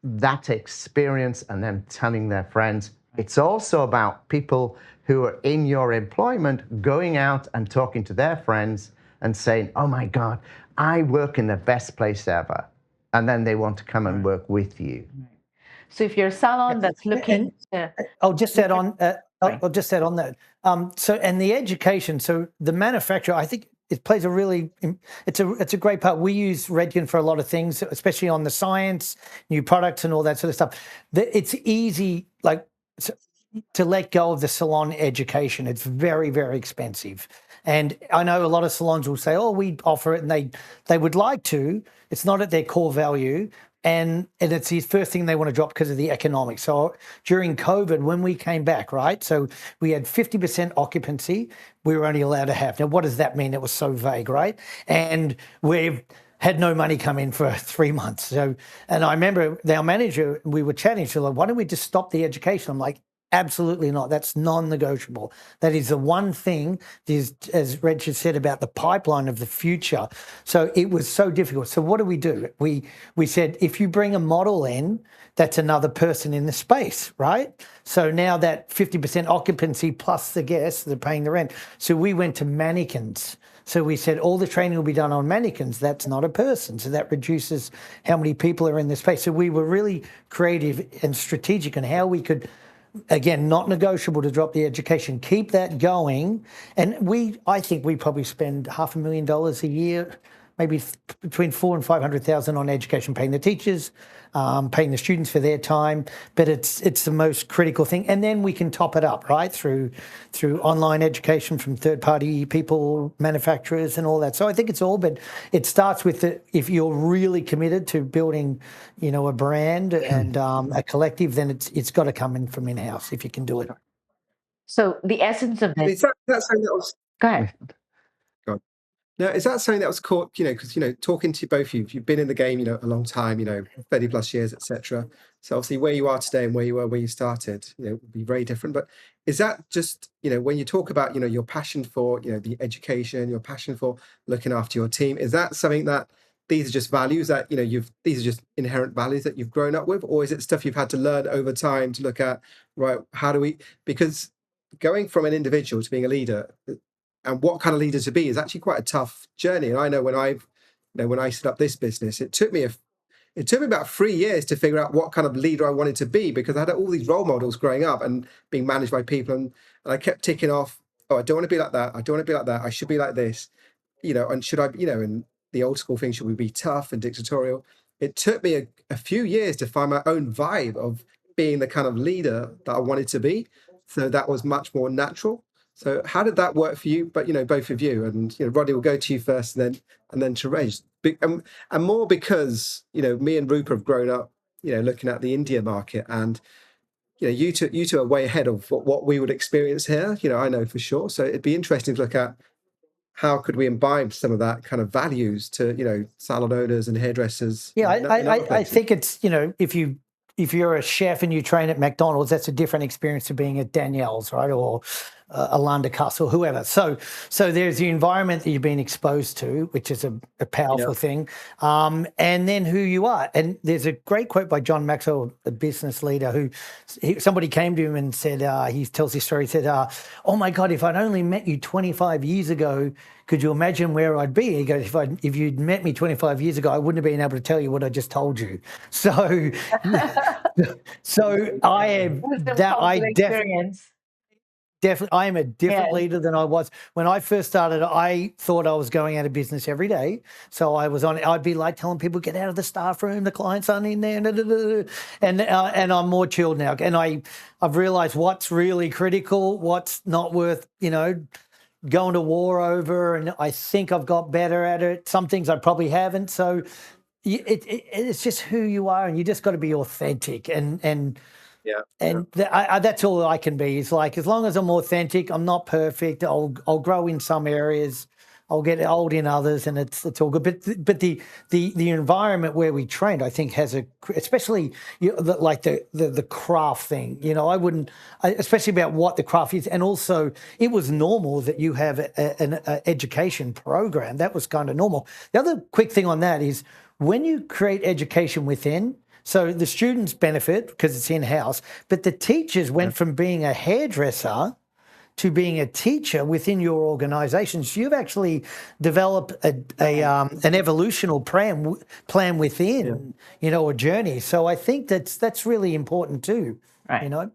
that experience and them telling their friends. It's also about people who are in your employment going out and talking to their friends and saying, oh my God, I work in the best place ever. And then they want to come and work with you. So if you're a salon that's looking to... I'll just add on, I'll just add on that. So, and the education, so the manufacturer, I think it plays a really, it's a great part. We use Redken for a lot of things, especially on the science, new products and all that sort of stuff. It's easy, like, to let go of the salon education. It's very, very expensive. And I know a lot of salons will say, oh, we offer it, and they would like to. It's not at their core value. And it's the first thing they want to drop because of the economics. So during COVID, when we came back, right, so we had 50% occupancy, we were only allowed to have. Now, what does that mean? It was so vague, right? And we've had no money come in for 3 months. So, and I remember our manager, we were chatting, she's like, why don't we just stop the education? I'm like, absolutely not. That's non-negotiable. That is the one thing, is, as Reg has said, about the pipeline of the future. So it was so difficult. So what do? We said, if you bring a model in, that's another person in the space, right? So now that 50% occupancy plus the guests, they're paying the rent. So we went to mannequins. So we said all the training will be done on mannequins. That's not a person. So that reduces how many people are in the space. So we were really creative and strategic on how we could, again, not negotiable to drop the education, keep that going. And I think we probably spend $500,000 a year, maybe between 400,000 and 500,000 on education, paying the teachers, paying the students for their time. But it's the most critical thing. And then we can top it up, right, through online education from third-party people, manufacturers, and all that. So I think it's all, but it starts with if you're really committed to building, a brand and a collective, then it's got to come in from in-house if you can do it. So the essence of this. Is that something that was? Go ahead. Now, is that something that was caught, because, talking to both of you, you've been in the game, a long time, 30 plus years, etc. So obviously where you are today and where you were when you started, would be very different. But is that just, when you talk about, your passion for, the education, your passion for looking after your team, is that something that these are just values that, these are just inherent values that you've grown up with? Or is it stuff you've had to learn over time to look at, right, because going from an individual to being a leader, and what kind of leader to be is actually quite a tough journey. And I know when I set up this business, it took me about 3 years to figure out what kind of leader I wanted to be, because I had all these role models growing up and being managed by people, and I kept ticking off, oh, I don't want to be like that. I don't want to be like that. I should be like this, and should I, and the old school thing, should we be tough and dictatorial? It took me a few years to find my own vibe of being the kind of leader that I wanted to be. So that was much more natural. So how did that work for you? But both of you, and Rodney, will go to you first, and then to Reg, and more because me and Rupert have grown up, looking at the India market, and you two are way ahead of what we would experience here. I know for sure. So it'd be interesting to look at how could we imbibe some of that kind of values to salon owners and hairdressers. Yeah, I think it's if you're a chef and you train at McDonald's, that's a different experience to being at Danielle's, right, or Alanda Castle, whoever. So there's the environment that you've been exposed to, which is a powerful thing, and then who you are. And there's a great quote by John Maxwell, a business leader, somebody came to him and said, he tells this story, he said, oh my God, if I'd only met you 25 years ago, could you imagine where I'd be? He goes, if you'd met me 25 years ago, I wouldn't have been able to tell you what I just told you. So, I am that. I definitely, I am a different leader than I was when I first started. I thought I was going out of business every day. So I'd be like telling people, get out of the staff room, the clients aren't in there, and I'm more chilled now. And I've realized what's really critical, what's not worth, going to war over, and I think I've got better at it. Some things I probably haven't. So it's just who you are, and you just got to be authentic. That's all I can be. It's like, as long as I'm authentic, I'm not perfect. I'll grow in some areas, I'll get old in others, and it's all good. But the environment where we trained, I think, has especially the craft thing. I wouldn't, especially about what the craft is, and also it was normal that you have an education program. That was kind of normal. The other quick thing on that is when you create education within. So the students benefit because it's in-house, but the teachers went from being a hairdresser to being a teacher within your organization. So you've actually developed an evolutional plan within, a journey. So I think that's really important too, right.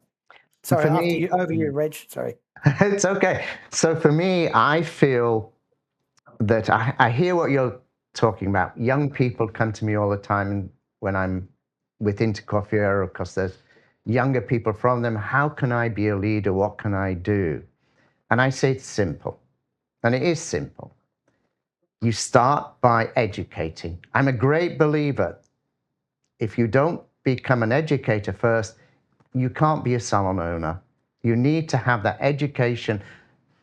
Sorry, over you, Reg, sorry. It's okay. So for me, I feel that I hear what you're talking about. Young people come to me all the time when I'm with Intercoiffure, because there's younger people from them. How can I be a leader? What can I do? And I say it's simple, and it is simple. You start by educating. I'm a great believer. If you don't become an educator first, you can't be a salon owner. You need to have that education,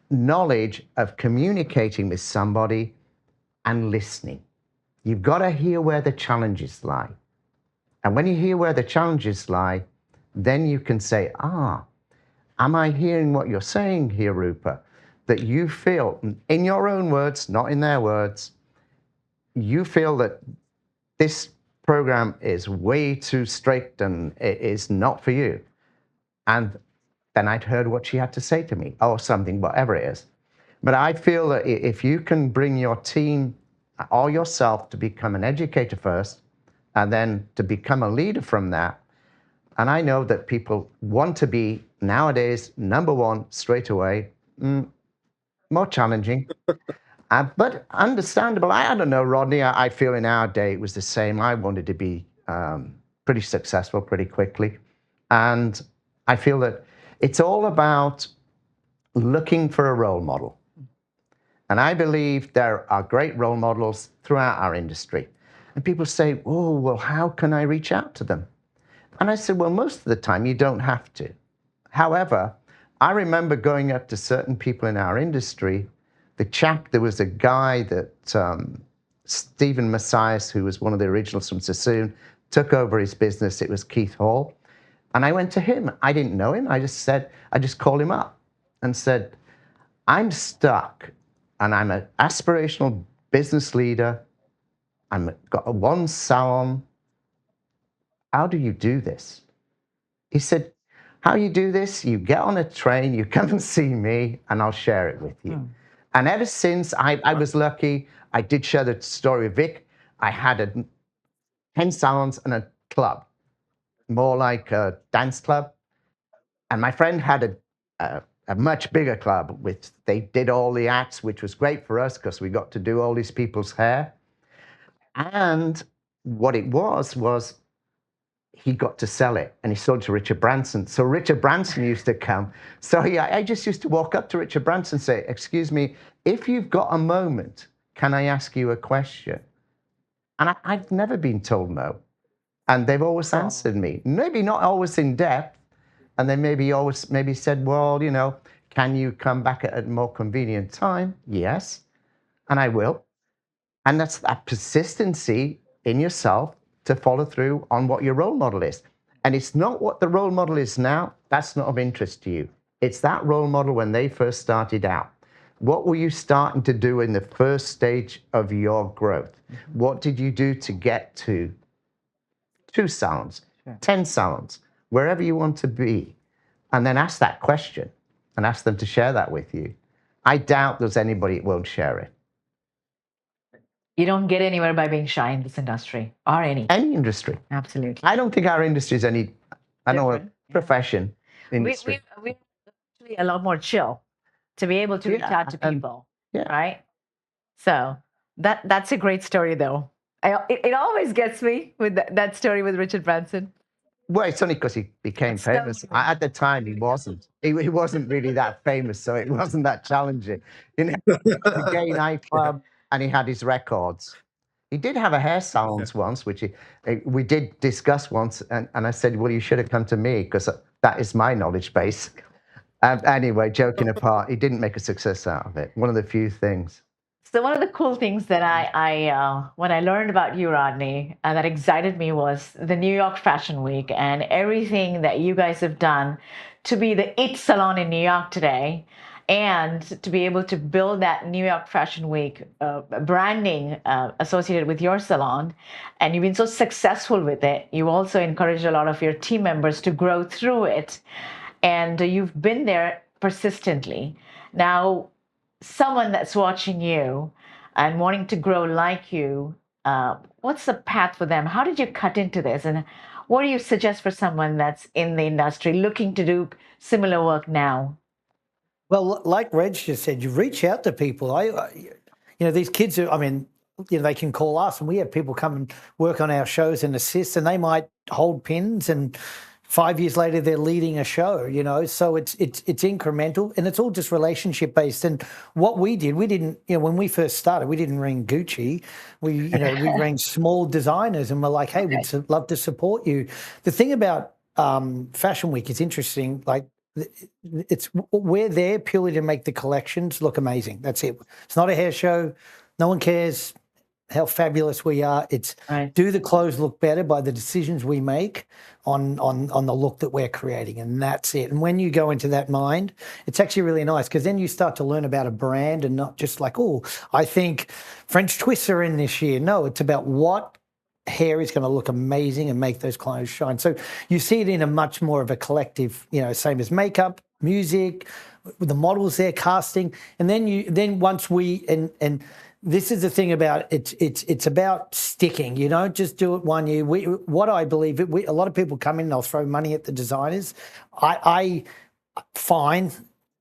knowledge of communicating with somebody and listening. You've got to hear where the challenges lie. And when you hear where the challenges lie, then you can say, am I hearing what you're saying here, Rupert? That you feel, in your own words, not in their words, you feel that this program is way too strict and it is not for you. And then I'd heard what she had to say to me, or something, whatever it is. But I feel that if you can bring your team or yourself to become an educator first, and then to become a leader from that, and I know that people want to be, nowadays, number one straight away, more challenging. But understandable. I don't know, Rodney, I feel in our day it was the same. I wanted to be pretty successful pretty quickly. And I feel that it's all about looking for a role model. And I believe there are great role models throughout our industry. And people say, oh, well, how can I reach out to them? And I said, well, most of the time you don't have to. However, I remember going up to certain people in our industry. There was a guy that Stephen Messias, who was one of the originals from Sassoon, took over his business. It was Keith Hall. And I went to him. I didn't know him. I just called him up and said, I'm stuck and I'm an aspirational business leader. I've got one salon. How do you do this? He said, how you do this? You get on a train, you come and see me, and I'll share it with you. And ever since, I was lucky. I did share the story with Vic. I had 10 salons and a club, more like a dance club. And my friend had a much bigger club. They did all the acts, which was great for us because we got to do all these people's hair. And what it was he got to sell it, and he sold to Richard Branson. So Richard Branson used to come. So I just used to walk up to Richard Branson and say, excuse me, if you've got a moment, can I ask you a question? And I've never been told no. And they've always answered me, maybe not always in depth. And they maybe said, well, can you come back at a more convenient time? Yes, and I will. And that's that persistency in yourself to follow through on what your role model is. And it's not what the role model is now. That's not of interest to you. It's that role model when they first started out. What were you starting to do in the first stage of your growth? What did you do to get to 2 salons, 10 salons, wherever you want to be? And then ask that question and ask them to share that with you. I doubt there's anybody that won't share it. You don't get anywhere by being shy in this industry or any industry. Absolutely. I don't think our industry is any, profession. Industry. We're actually a lot more chill to be able to reach out to people, right? So that's a great story, though. It always gets me with that story with Richard Branson. Well, it's only because he became famous. At the time, he wasn't. He wasn't really that famous, so it wasn't that challenging. The gay nightclub, and he had his records. He did have a hair salons once, which we did discuss once, and I said, well, you should have come to me, because that is my knowledge base. Anyway, joking apart, he didn't make a success out of it. One of the few things. So one of the cool things that I when I learned about you, Rodney, that excited me was the New York Fashion Week and everything that you guys have done to be the it salon in New York today, and to be able to build that New York Fashion Week branding associated with your salon. And you've been so successful with it. You also encouraged a lot of your team members to grow through it. And you've been there persistently. Now, someone that's watching you and wanting to grow like you, what's the path for them? How did you cut into this? And what do you suggest for someone that's in the industry looking to do similar work now? Well, like Reg just said, you reach out to people. These kids they can call us, and we have people come and work on our shows and assist, and they might hold pins, and 5 years later they're leading a show. So it's incremental, and it's all just relationship based. And what we didn't, when we first started, we didn't ring Gucci. We rang small designers, and we're like, hey, we'd love to support you. The thing about Fashion Week is interesting. Like, we're there purely to make the collections look amazing. That's it. It's not a hair show. No one cares how fabulous we are. It's Right. do the clothes look better by the decisions we make on the look that we're creating, and that's it. And when you go into that mind, it's actually really nice because then you start to learn about a brand and not just like, oh, I think French twists are in this year. No, it's about what hair is going to look amazing and make those clothes shine. So you see it in a much more of a collective, same as makeup, music, with the models there, casting, and then once we and this is the thing about it's about sticking. You don't just do it one year. What I believe, a lot of people come in and they'll throw money at the designers. I find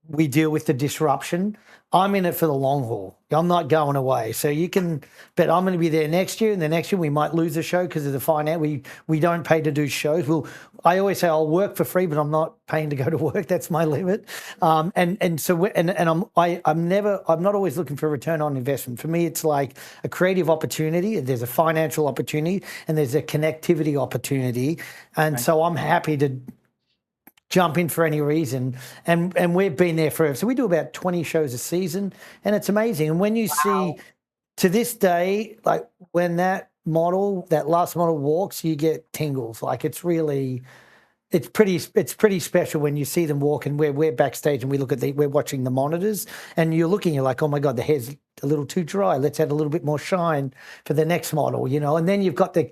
we deal with the disruption. I'm in it for the long haul. I'm not going away. So you can bet I'm going to be there next year, and the next year we might lose a show because of the finance. We don't pay to do shows. I always say I'll work for free, but I'm not paying to go to work. That's my limit. I'm not always looking for a return on investment. For me, it's like a creative opportunity. There's a financial opportunity, and there's a connectivity opportunity. And so I'm happy to jump in for any reason, and we've been there forever. So we do about 20 shows a season, and it's amazing. And when you see, to this day, like when that last model walks, you get tingles. Like it's pretty special when you see them walk, and we're backstage and we're watching the monitors, and you're like, oh my God, the hair's a little too dry. Let's add a little bit more shine for the next model, and then you've got the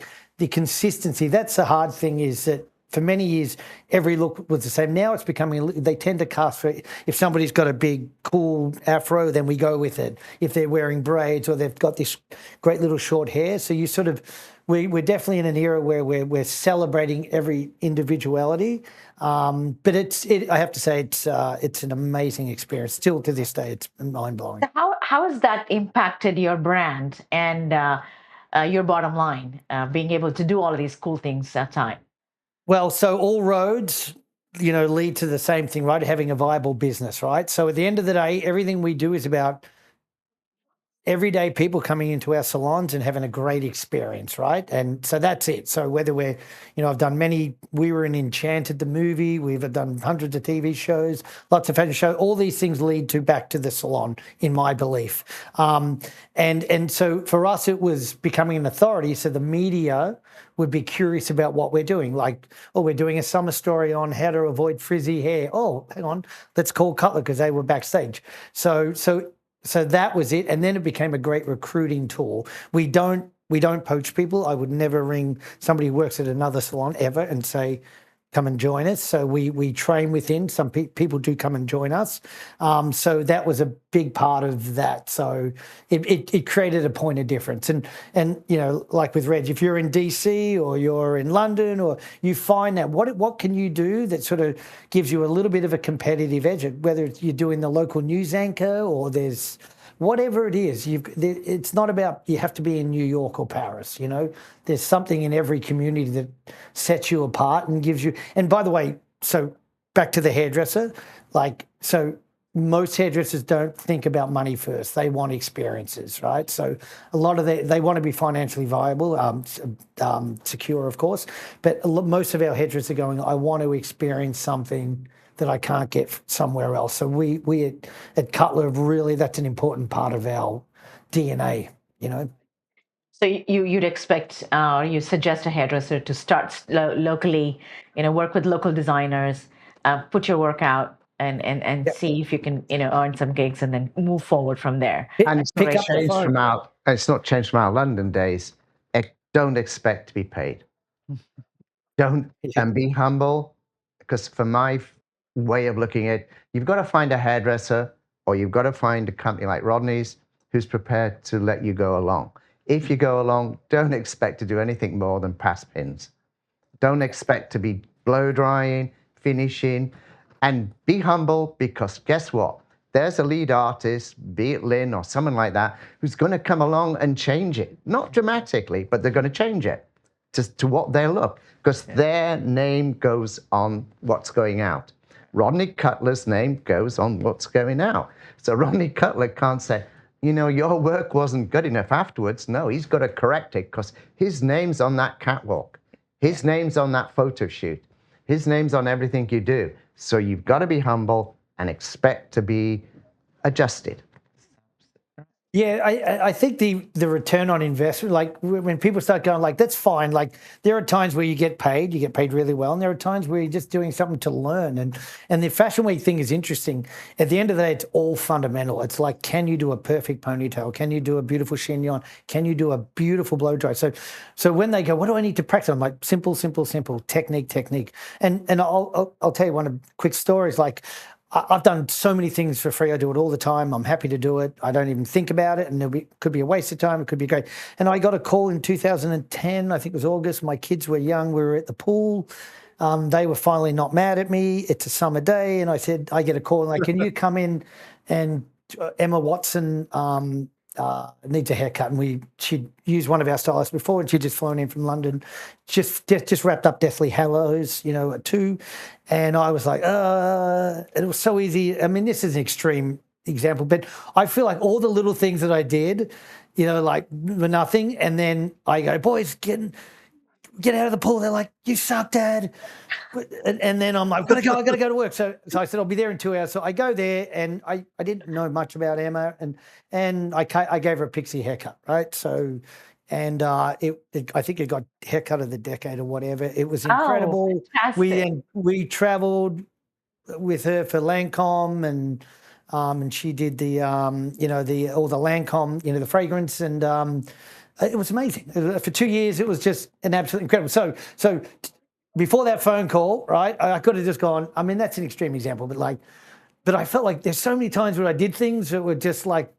consistency. That's the hard thing, is that for many years, every look was the same. Now it's becoming, they tend to cast for, if somebody's got a big, cool afro, then we go with it. If they're wearing braids or they've got this great little short hair. So you we're definitely in an era where we're celebrating every individuality. But I have to say, it's an amazing experience. Still to this day, it's mind-blowing. How has that impacted your brand and your bottom line, being able to do all of these cool things at time? Well, so all roads, lead to the same thing, right? Having a viable business, right? So at the end of the day, everything we do is about everyday people coming into our salons and having a great experience, right? And so that's it. So whether I've done we were in Enchanted, the movie, we've done hundreds of TV shows, lots of fashion shows, all these things lead back to the salon, in my belief. And so for us, it was becoming an authority. So the media would be curious about what we're doing. Like, we're doing a summer story on how to avoid frizzy hair. Oh, hang on, let's call Cutler because they were backstage. So that was it, and then it became a great recruiting tool. We don't poach people. I would never ring somebody who works at another salon ever and say, come and join us. So we train within. Some people do come and join us. So that was a big part of that. So it created a point of difference. And like with Reg, if you're in DC or you're in London, or you find that what can you do that sort of gives you a little bit of a competitive edge, whether you're doing the local news anchor or there's whatever it is, it's not about you have to be in New York or Paris. There's something in every community that sets you apart and gives you. And by the way, so back to the hairdresser, so most hairdressers don't think about money first. They want experiences, right? So a lot of they want to be financially viable, secure, of course. But most of our hairdressers are going, I want to experience something that I can't get somewhere else. So we at Cutler, really, that's an important part of our DNA, So you'd expect, you suggest a hairdresser to start locally, work with local designers, put your work out, and see if you can, earn some gigs and then move forward from there. And it's not changed from our London days. Don't expect to be paid. And be humble, because for my way of looking at it, you've got to find a hairdresser, or you've got to find a company like Rodney's who's prepared to let you go along. If you go along, don't expect to do anything more than pass pins. Don't expect to be blow drying, finishing, and be humble, because guess what? There's a lead artist, be it Lynn or someone like that, who's going to come along and change it. Not dramatically, but they're going to change it to what they look, because their name goes on what's going out. Rodney Cutler's name goes on what's going out. So Rodney Cutler can't say, your work wasn't good enough afterwards. No, he's got to correct it, because his name's on that catwalk. His name's on that photo shoot. His name's on everything you do. So you've got to be humble and expect to be adjusted. Yeah, I think the return on investment, like when people start going like, that's fine. Like there are times where you get paid really well. And there are times where you're just doing something to learn. And the Fashion Week thing is interesting. At the end of the day, it's all fundamental. It's like, can you do a perfect ponytail? Can you do a beautiful chignon? Can you do a beautiful blow dry? So when they go, what do I need to practice? I'm like, simple, technique. And I'll tell you one of the quick stories. Like, I've done so many things for free. I do it all the time. I'm happy to do it. I don't even think about it. And could be a waste of time. It could be great. And I got a call in 2010. I think it was August. My kids were young. We were at the pool. They were finally not mad at me. It's a summer day. And I said, I get a call like, can you come in and Emma Watson needs a haircut. And she'd used one of our stylists before and she'd just flown in from London, just wrapped up Deathly Hallows, at 2. And I was like, it was so easy. I mean, this is an extreme example, but I feel like all the little things that I did, like were nothing. And then I go, boys, get out of the pool. They're like, you suck, Dad. And then I'm like, I gotta go to work. So I said, I'll be there in 2 hours. So I go there and I didn't know much about Emma and I gave her a pixie haircut, right? So, and I think it got haircut of the decade or whatever. It was incredible. Oh, fantastic. We traveled with her for Lancome and she did the all the Lancome, the fragrance and it was amazing. For 2 years, it was just an absolutely incredible. So before that phone call, right, I could have just gone, I mean, that's an extreme example, but I felt like there's so many times where I did things that were just like,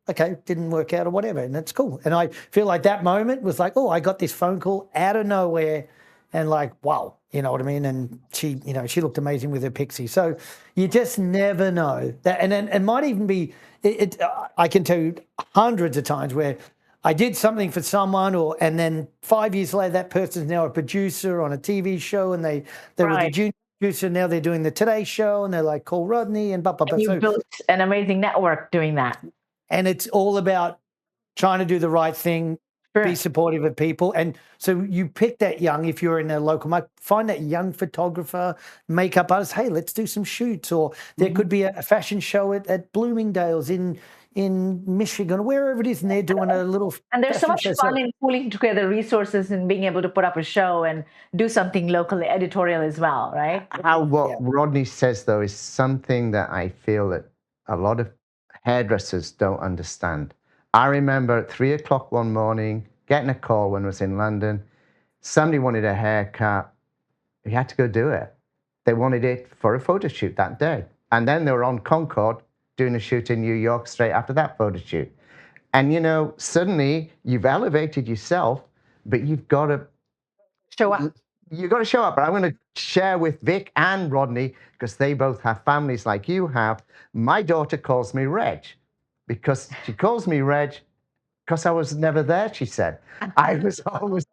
okay, didn't work out or whatever, and that's cool. And I feel like that moment was like, oh, I got this phone call out of nowhere and like, wow, you know what I mean? And she, she looked amazing with her pixie. So you just never know that. And then it might even be, I can tell you hundreds of times where I did something for someone, and then 5 years later, that person's now a producer on a TV show, and they were the junior producer. Now they're doing the Today Show, and they're like, call Rodney, and blah, blah, blah. And you built an amazing network doing that. And it's all about trying to do the right thing, be supportive of people. And so you pick that young, if you're in a local market, find that young photographer, makeup artist, hey, let's do some shoots. Or there could be a fashion show at Bloomingdale's in Michigan, wherever it is, and they're doing a little. And there's so much fun in pulling together resources and being able to put up a show and do something locally editorial as well, right? What Rodney says, though, is something that I feel that a lot of hairdressers don't understand. I remember at 3 o'clock one morning, getting a call when I was in London. Somebody wanted a haircut. You had to go do it. They wanted it for a photo shoot that day. And then they were on Concord doing a shoot in New York straight after that photo shoot. And, suddenly you've elevated yourself, but you've got to show up. You've got to show up. But I'm going to share with Vic and Rodney, because they both have families like you have. My daughter calls me Reg, because she calls me Reg because I was never there, she said. I was always...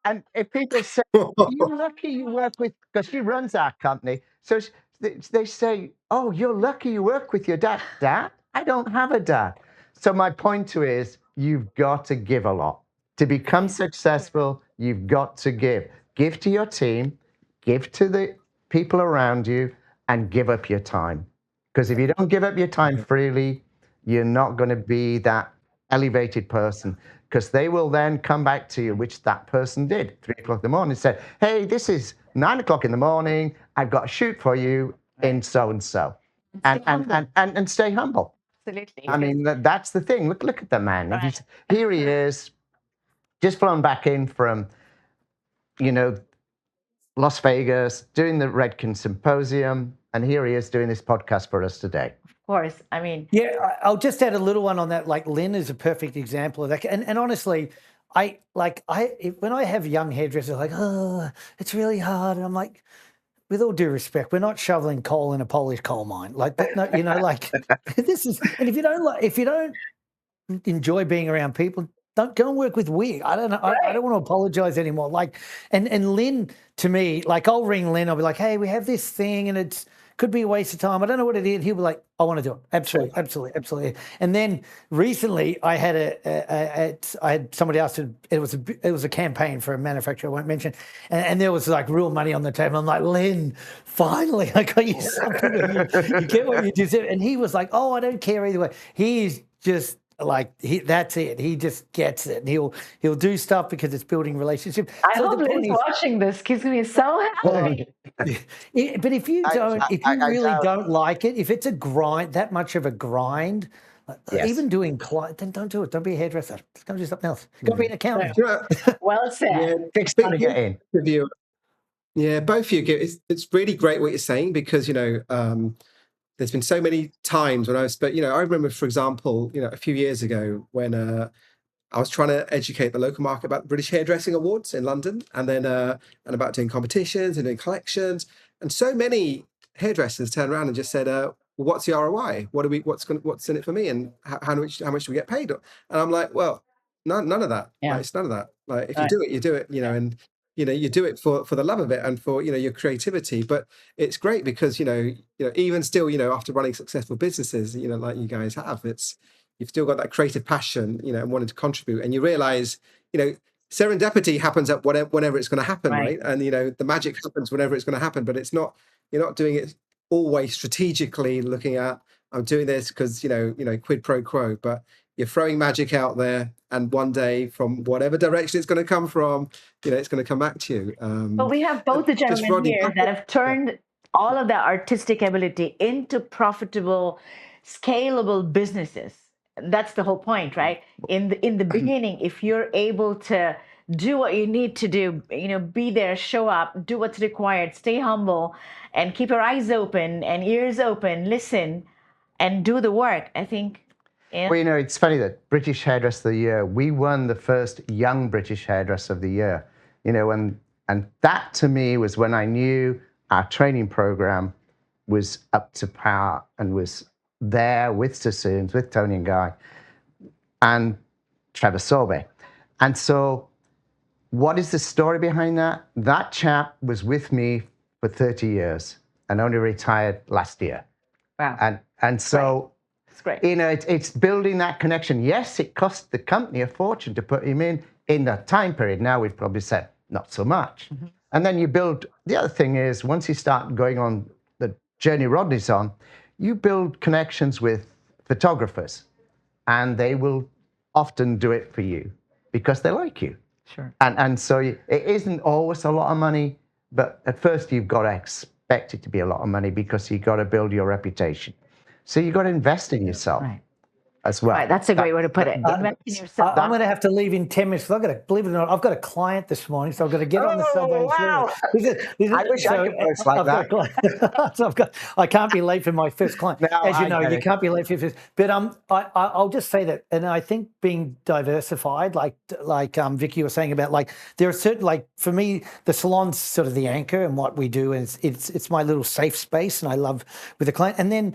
And if people say, you're lucky you work with, because she runs our company, so they say, oh, you're lucky you work with your dad. Dad? I don't have a dad. So my point to is, you've got to give a lot. To become successful, you've got to give. Give to your team, give to the people around you, and give up your time. Because if you don't give up your time freely, you're not going to be that elevated person. Because they will then come back to you, which that person did, 3 o'clock in the morning, and said, hey, this is 9 o'clock in the morning. I've got a shoot for you in so-and-so. And stay humble. Absolutely. I mean, that's the thing. Look at the man. Right. Here he is, just flown back in from, Las Vegas, doing the Redken Symposium. And here he is doing this podcast for us today. Of course. I mean, yeah, I'll just add a little one on that. Like Lynn is a perfect example of that. And honestly, when I have young hairdressers like, oh, it's really hard. And I'm like, with all due respect, we're not shoveling coal in a Polish coal mine. Like, no, like this is, and if you don't enjoy being around people, don't go and work with Wig. I don't know. I don't want to apologize anymore. Like, and Lynn, to me, like I'll ring Lynn. I'll be like, hey, we have this thing and could be a waste of time. I don't know what it is. He'll be like, I want to do it. Absolutely. And then recently, I had I had somebody else. It was a campaign for a manufacturer I won't mention, and there was like real money on the table. I'm like, Len, finally, I got you something. You get what you deserve. And he was like, oh, I don't care either way. He's just like that's it. He just gets it. And he'll do stuff because it's building relationships. I hope Lynn's watching this. Gives me so happy. But if you really don't like it, if it's a grind, that much of a grind, even doing client, then don't do it. Don't be a hairdresser. Just go do something else. Go be an accountant. Well said. Yeah, both of you. It's really great what you're saying because there's been so many times when I remember, for example, a few years ago when I was trying to educate the local market about the British Hairdressing Awards in London, and then and about doing competitions and doing collections, and so many hairdressers turned around and just said, well, "What's the ROI? What's in it for me? And how much do we get paid?" And I'm like, "Well, none of that. Yeah. It's none of that. Like if you do it, you do it. And you do it for the love of it and for your creativity. But it's great because even still after running successful businesses like you guys have, you've still got that creative passion and wanting to contribute, and you realize serendipity happens at whenever it's going to happen, right? And the magic happens whenever it's going to happen, but you're not doing it always strategically looking at, I'm doing this because quid pro quo, but you're throwing magic out there, and one day, from whatever direction it's going to come from, it's going to come back to you. But we have both the gentlemen here that have turned all of that artistic ability into profitable, scalable businesses. That's the whole point, right? In the beginning, if you're able to do what you need to do, be there, show up, do what's required, stay humble, and keep your eyes open and ears open, listen, and do the work, I think. Yeah. Well, it's funny that British Hairdresser of the Year, we won the first Young British Hairdresser of the Year, and that to me was when I knew our training program was up to par and was there with Sassoons, with Tony and Guy, and Trevor Sorbet. And so what is the story behind that? That chap was with me for 30 years and only retired last year. Wow. And so... It's great. It's building that connection. Yes, it cost the company a fortune to put him in that time period. Now we've probably said not so much. Mm-hmm. And then you build, the other thing is, once you start going on the journey Rodney's on, you build connections with photographers, and they will often do it for you because they like you. Sure. And so it isn't always a lot of money, but at first you've got to expect it to be a lot of money because you've got to build your reputation. So you've got to invest in yourself as well. Right, that's a great way to put it. Invest in yourself. I'm going to have to leave in 10 minutes. Believe it or not, I've got a client this morning, so I've got to get on the subway. Wow. I wish I could post like that. So I can't be late for my first client. No, as you know, you can't be late for your first. But I'll just say that, and I think being diversified, like Vicky was saying about, like, there are certain, for me, the salon's sort of the anchor and what we do, and it's my little safe space, and I love with the client. And then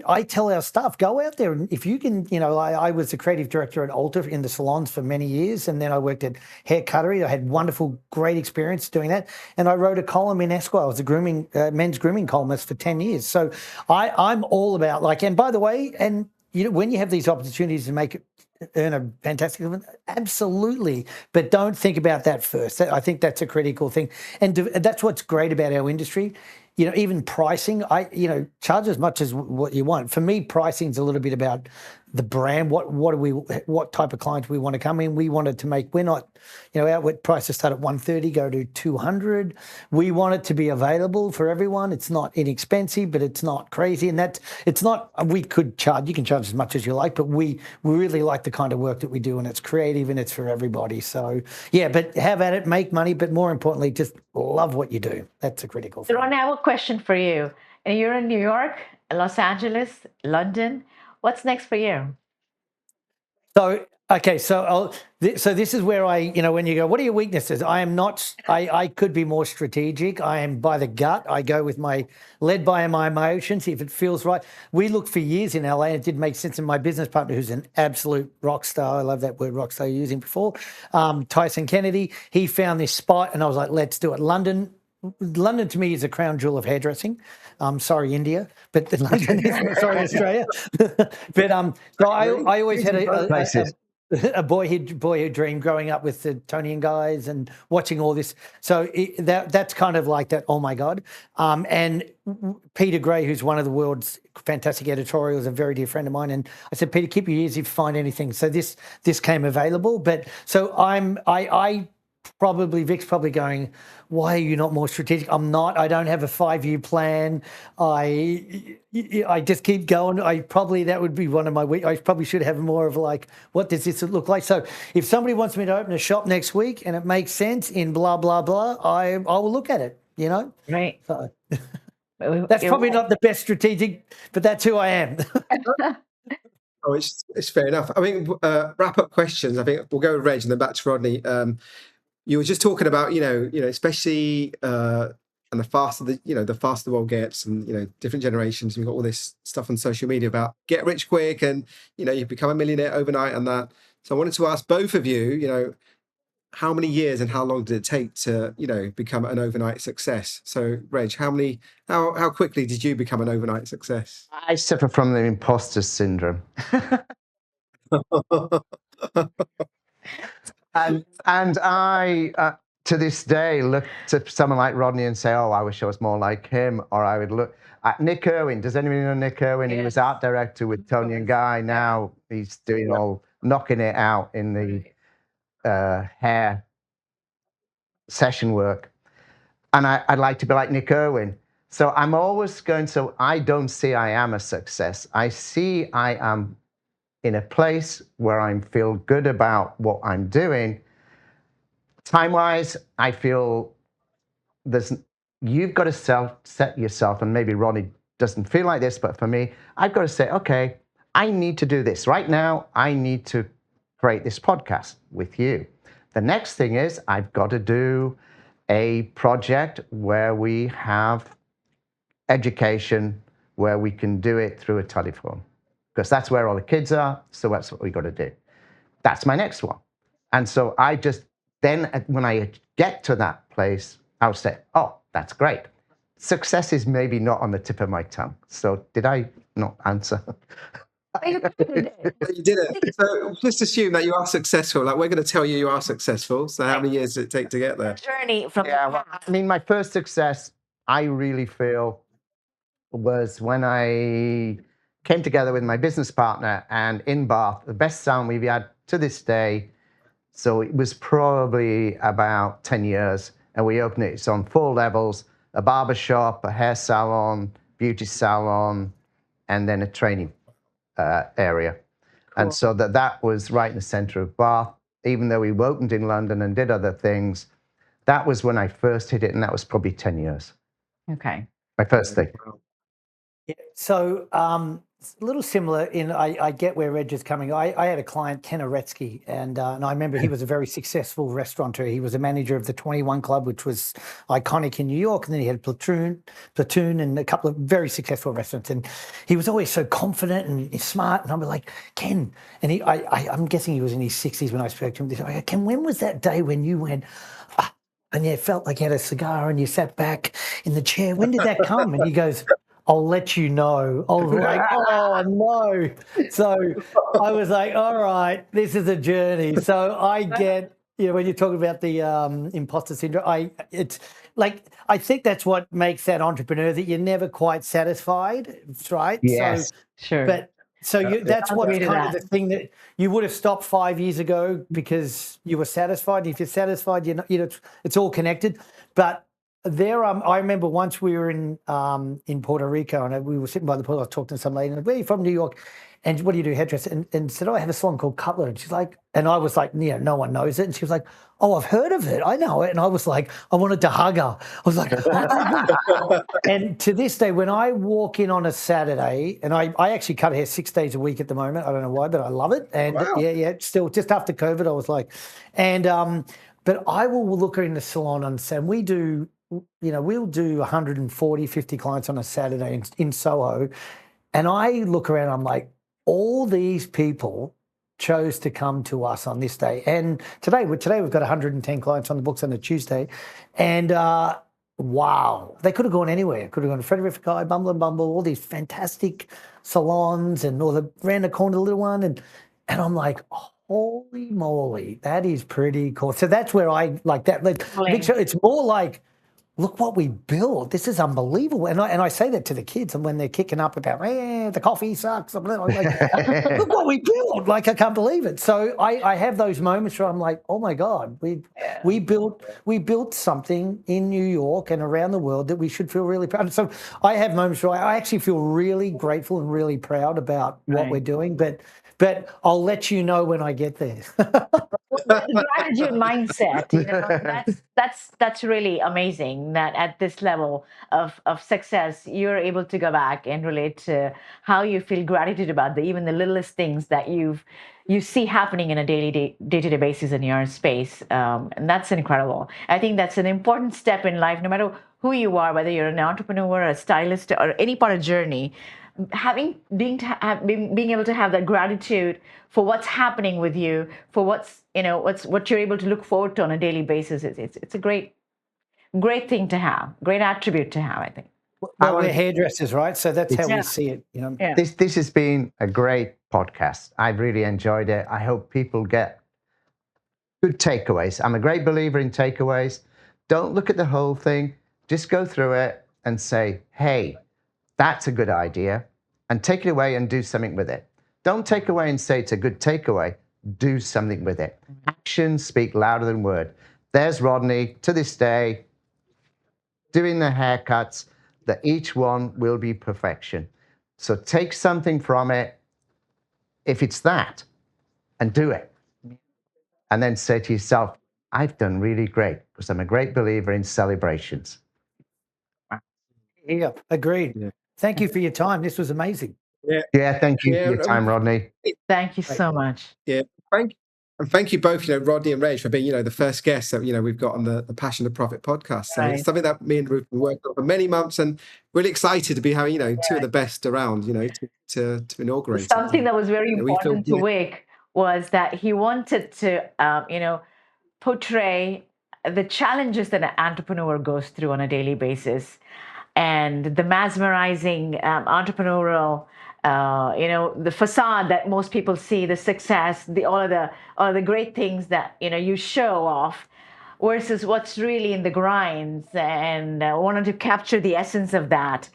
I tell our staff, go out there, and if you can, I was the creative director at Ulta in the salons for many years, and then I worked at Hair Cutlery. I had wonderful, great experience doing that, and I wrote a column in Esquire. I was a men's grooming columnist for 10 years. So I'm all about, and by the way, and when you have these opportunities to earn a fantastic living, absolutely, but don't think about that first. I think that's a critical thing, and that's what's great about our industry. Even pricing, charge as much as what you want. For me, pricing's a little bit about the brand. What type of clients we want to come in. We wanted to make. We're not, our prices start at $130, go to $200. We want it to be available for everyone. It's not inexpensive, but it's not crazy, and it's not. We could charge. You can charge as much as you like, but we really like the kind of work that we do, and it's creative and it's for everybody. So yeah, but have at it, make money, but more importantly, just love what you do. That's a critical thing. So Ron, I have a question for you. And you're in New York, Los Angeles, London. What's next for you? So, okay, so this is where when you go, what are your weaknesses? I am not, I could be more strategic. I am by the gut. I go led by my emotions, if it feels right. We looked for years in LA, and it didn't make sense. And my business partner, who's an absolute rock star, I love that word rock star you're using before, Tyson Kennedy, he found this spot, and I was like, let's do it. London, London to me is a crown jewel of hairdressing. Sorry, India, but London is sorry, Australia. But so I always had Places. a boyhood dream growing up with the Tony and guys and watching all this. So that's kind of like that. Oh my God! And Peter Gray, who's one of the world's fantastic editorials, a very dear friend of mine, and I said, Peter, keep your ears if you find anything. So this came available, but so I probably Vic's probably going, why are you not more strategic? I'm not. I don't have a 5-year plan. I just keep going. That would be one of my weak. I probably should have more of like, what does this look like? So if somebody wants me to open a shop next week and it makes sense in blah blah blah, I will look at it. You know, Right. So that's probably not the best strategic, but that's who I am. Oh, it's fair enough. I mean, wrap up questions. I think we'll go with Reg and then back to Rodney. You were just talking about, especially and the faster the faster the world gets, and different generations. You've got all this stuff on social media about get rich quick, and you become a millionaire overnight, and that. So I wanted to ask both of you, how many years and how long did it take to become an overnight success? So Reg, how quickly did you become an overnight success? I suffer from the imposter syndrome. And I, to this day, look to someone like Rodney and say, oh, I wish I was more like him. Or I would look at Nick Irwin. Does anybody know Nick Irwin? Yes. He was art director with Tony and Guy. Now he's doing knocking it out in the hair session work. And I'd like to be like Nick Irwin. So I'm always going, so I don't see I am a success. I see I am in a place where I feel good about what I'm doing. Time-wise, I feel you've got to set yourself, and maybe Ronnie doesn't feel like this, but for me, I've got to say, okay, I need to do this. Right now, I need to create this podcast with you. The next thing is I've got to do a project where we have education, where we can do it through a telephone, because that's where all the kids are. So that's what we got to do. That's my next one. And so then when I get to that place, I'll say, oh, that's great. Success is maybe not on the tip of my tongue. So did I not answer? You did it. So just assume that you are successful. Like, we're going to tell you are successful. So how many years did it take to get there? Journey from my first success, I really feel, was when I came together with my business partner, and in Bath, the best salon we've had to this day. So it was probably about 10 years, and we opened it. It's on 4 levels: a barber shop, a hair salon, beauty salon, and then a training area. Cool. And so that was right in the center of Bath. Even though we opened in London and did other things, that was when I first hit it, and that was probably 10 years. Okay. My first thing. Yeah, so it's a little similar in I get where Reg is coming. I had a client, Ken Oretsky, and I remember he was a very successful restaurateur. He was a manager of the 21 Club, which was iconic in New York, and then he had Platoon and a couple of very successful restaurants. And he was always so confident and smart, and I was like, Ken, and I'm guessing he was in his 60s when I spoke to him. I go, Ken, when was that day when you went, and you felt like you had a cigar and you sat back in the chair? When did that come? And he goes, I'll let you know. I was like, oh, no. So I was like, all right, this is a journey. So I get, when you talk about the imposter syndrome, it's like, I think that's what makes that entrepreneur, that you're never quite satisfied, right? Yes, so, sure. But that's what's kind of the thing that you would have stopped 5 years ago because you were satisfied. If you're satisfied, it's all connected. But there, I remember once we were in Puerto Rico, and we were sitting by the pool. I was talking to some lady, and where are you from? New York. And what do you do, hairdresser? And said, oh, I have a salon called Cutler. And she's like, and I was like, no one knows it. And she was like, oh, I've heard of it. I know it. And I was like, I wanted to hug her. I was like, oh. And to this day, when I walk in on a Saturday, and I actually cut hair 6 days a week at the moment. I don't know why, but I love it. And wow. Still just after COVID, I was like, and but I will look in the salon and say, we do, we'll do 140, 50 clients on a Saturday in Soho. And I look around, I'm like, all these people chose to come to us on this day. And today we've got 110 clients on the books on a Tuesday. And wow, they could have gone anywhere. Could have gone to Frederick Guy, Bumble and Bumble, all these fantastic salons, and or the ran the corner little one, and I'm like, holy moly, that is pretty cool. So that's where I like that. Like, it's more like, look what we built. This is unbelievable. And I say that to the kids, and when they're kicking up about, the coffee sucks, I'm like, look what we built. Like, I can't believe it. So I have those moments where I'm like, oh my God, we built something in New York and around the world that we should feel really proud of. So I have moments where I actually feel really grateful and really proud about what we're doing. But I'll let you know when I get there. The gratitude mindset, that's really amazing that at this level of success you're able to go back and relate to how you feel gratitude about even the littlest things that you see happening in a day-to-day basis in your space, and that's incredible. I think that's an important step in life, no matter who you are, whether you're an entrepreneur, a stylist, or any part of journey. Being able to have that gratitude for what's happening with you, for what you're able to look forward to on a daily basis, it's a great thing to have, great attribute to have, I think. Well, we're hairdressers, right? So that's how we see it. Yeah. This has been a great podcast. I've really enjoyed it. I hope people get good takeaways. I'm a great believer in takeaways. Don't look at the whole thing. Just go through it and say, hey, that's a good idea, and take it away and do something with it. Don't take away and say it's a good takeaway. Do something with it. Actions speak louder than word. There's Rodney to this day doing the haircuts that each one will be perfection. So take something from it, if it's that, and do it. And then say to yourself, I've done really great, because I'm a great believer in celebrations. Yeah, agreed. Yeah. Thank you for your time. This was amazing. Yeah, thank you for your time, Rodney. Thank you so much. Yeah, thank you both, Rodney and Reg, for being, the first guests that, we've got on the Passion to Profit podcast. So it's something that me and Ruth have been working on for many months, and really excited to be having, two of the best around, to inaugurate. Something that was very important to Wick was that he wanted to, portray the challenges that an entrepreneur goes through on a daily basis, and the mesmerizing entrepreneurial, the facade that most people see, the success, all of the great things that you show off, versus what's really in the grinds, and wanted to capture the essence of that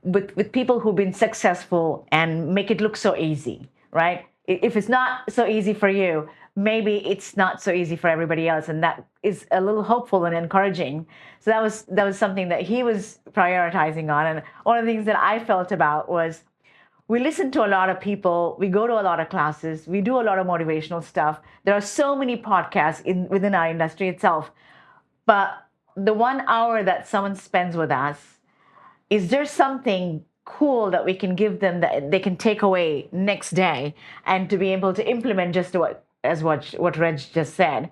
with people who've been successful and make it look so easy, right? If it's not so easy for you, maybe it's not so easy for everybody else, and that is a little hopeful and encouraging. So that was something that he was prioritizing on. And one of the things that I felt about was, we listen to a lot of people, we go to a lot of classes, we do a lot of motivational stuff. There are so many podcasts within our industry itself, but the 1 hour that someone spends with us, is there something cool that we can give them that they can take away next day, and to be able to implement just what Reg just said?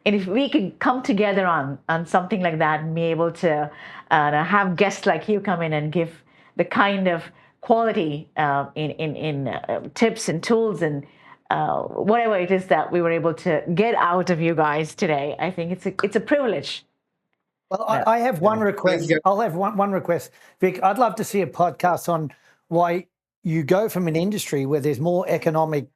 And if we could come together on something like that, and be able to have guests like you come in and give the kind of quality in tips and tools and whatever it is that we were able to get out of you guys today, I think it's a privilege. Well, I have one request. I'll have one request, Vic. I'd love to see a podcast on why you go from an industry where there's more economic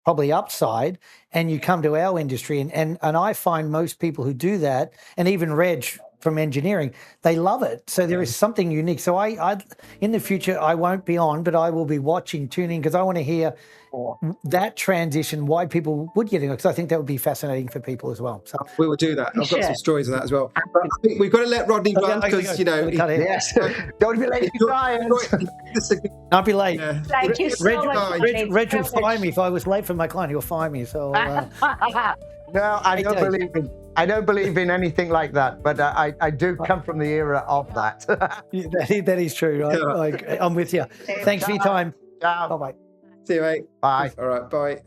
probably upside, and you come to our industry, and I find most people who do that, and even Reg from engineering, they love it. So there is something unique. So I in the future, I won't be on, but I will be watching, tuning, because I want to hear that transition, why people would get it, because I think that would be fascinating for people as well. So we will do that. I've got some stories on that as well. But I think we've got to let Rodney run, because yes, don't be late for clients. I'll be late. Yeah. Thank you so much. Reg will fire me if I was late for my client. He'll fire me. So no, I don't believe in anything like that. But I do come from the era of that. That is true. Right? I'm with you. Thanks for your time. Ciao. Bye bye. See you, mate. Bye. All right. Bye.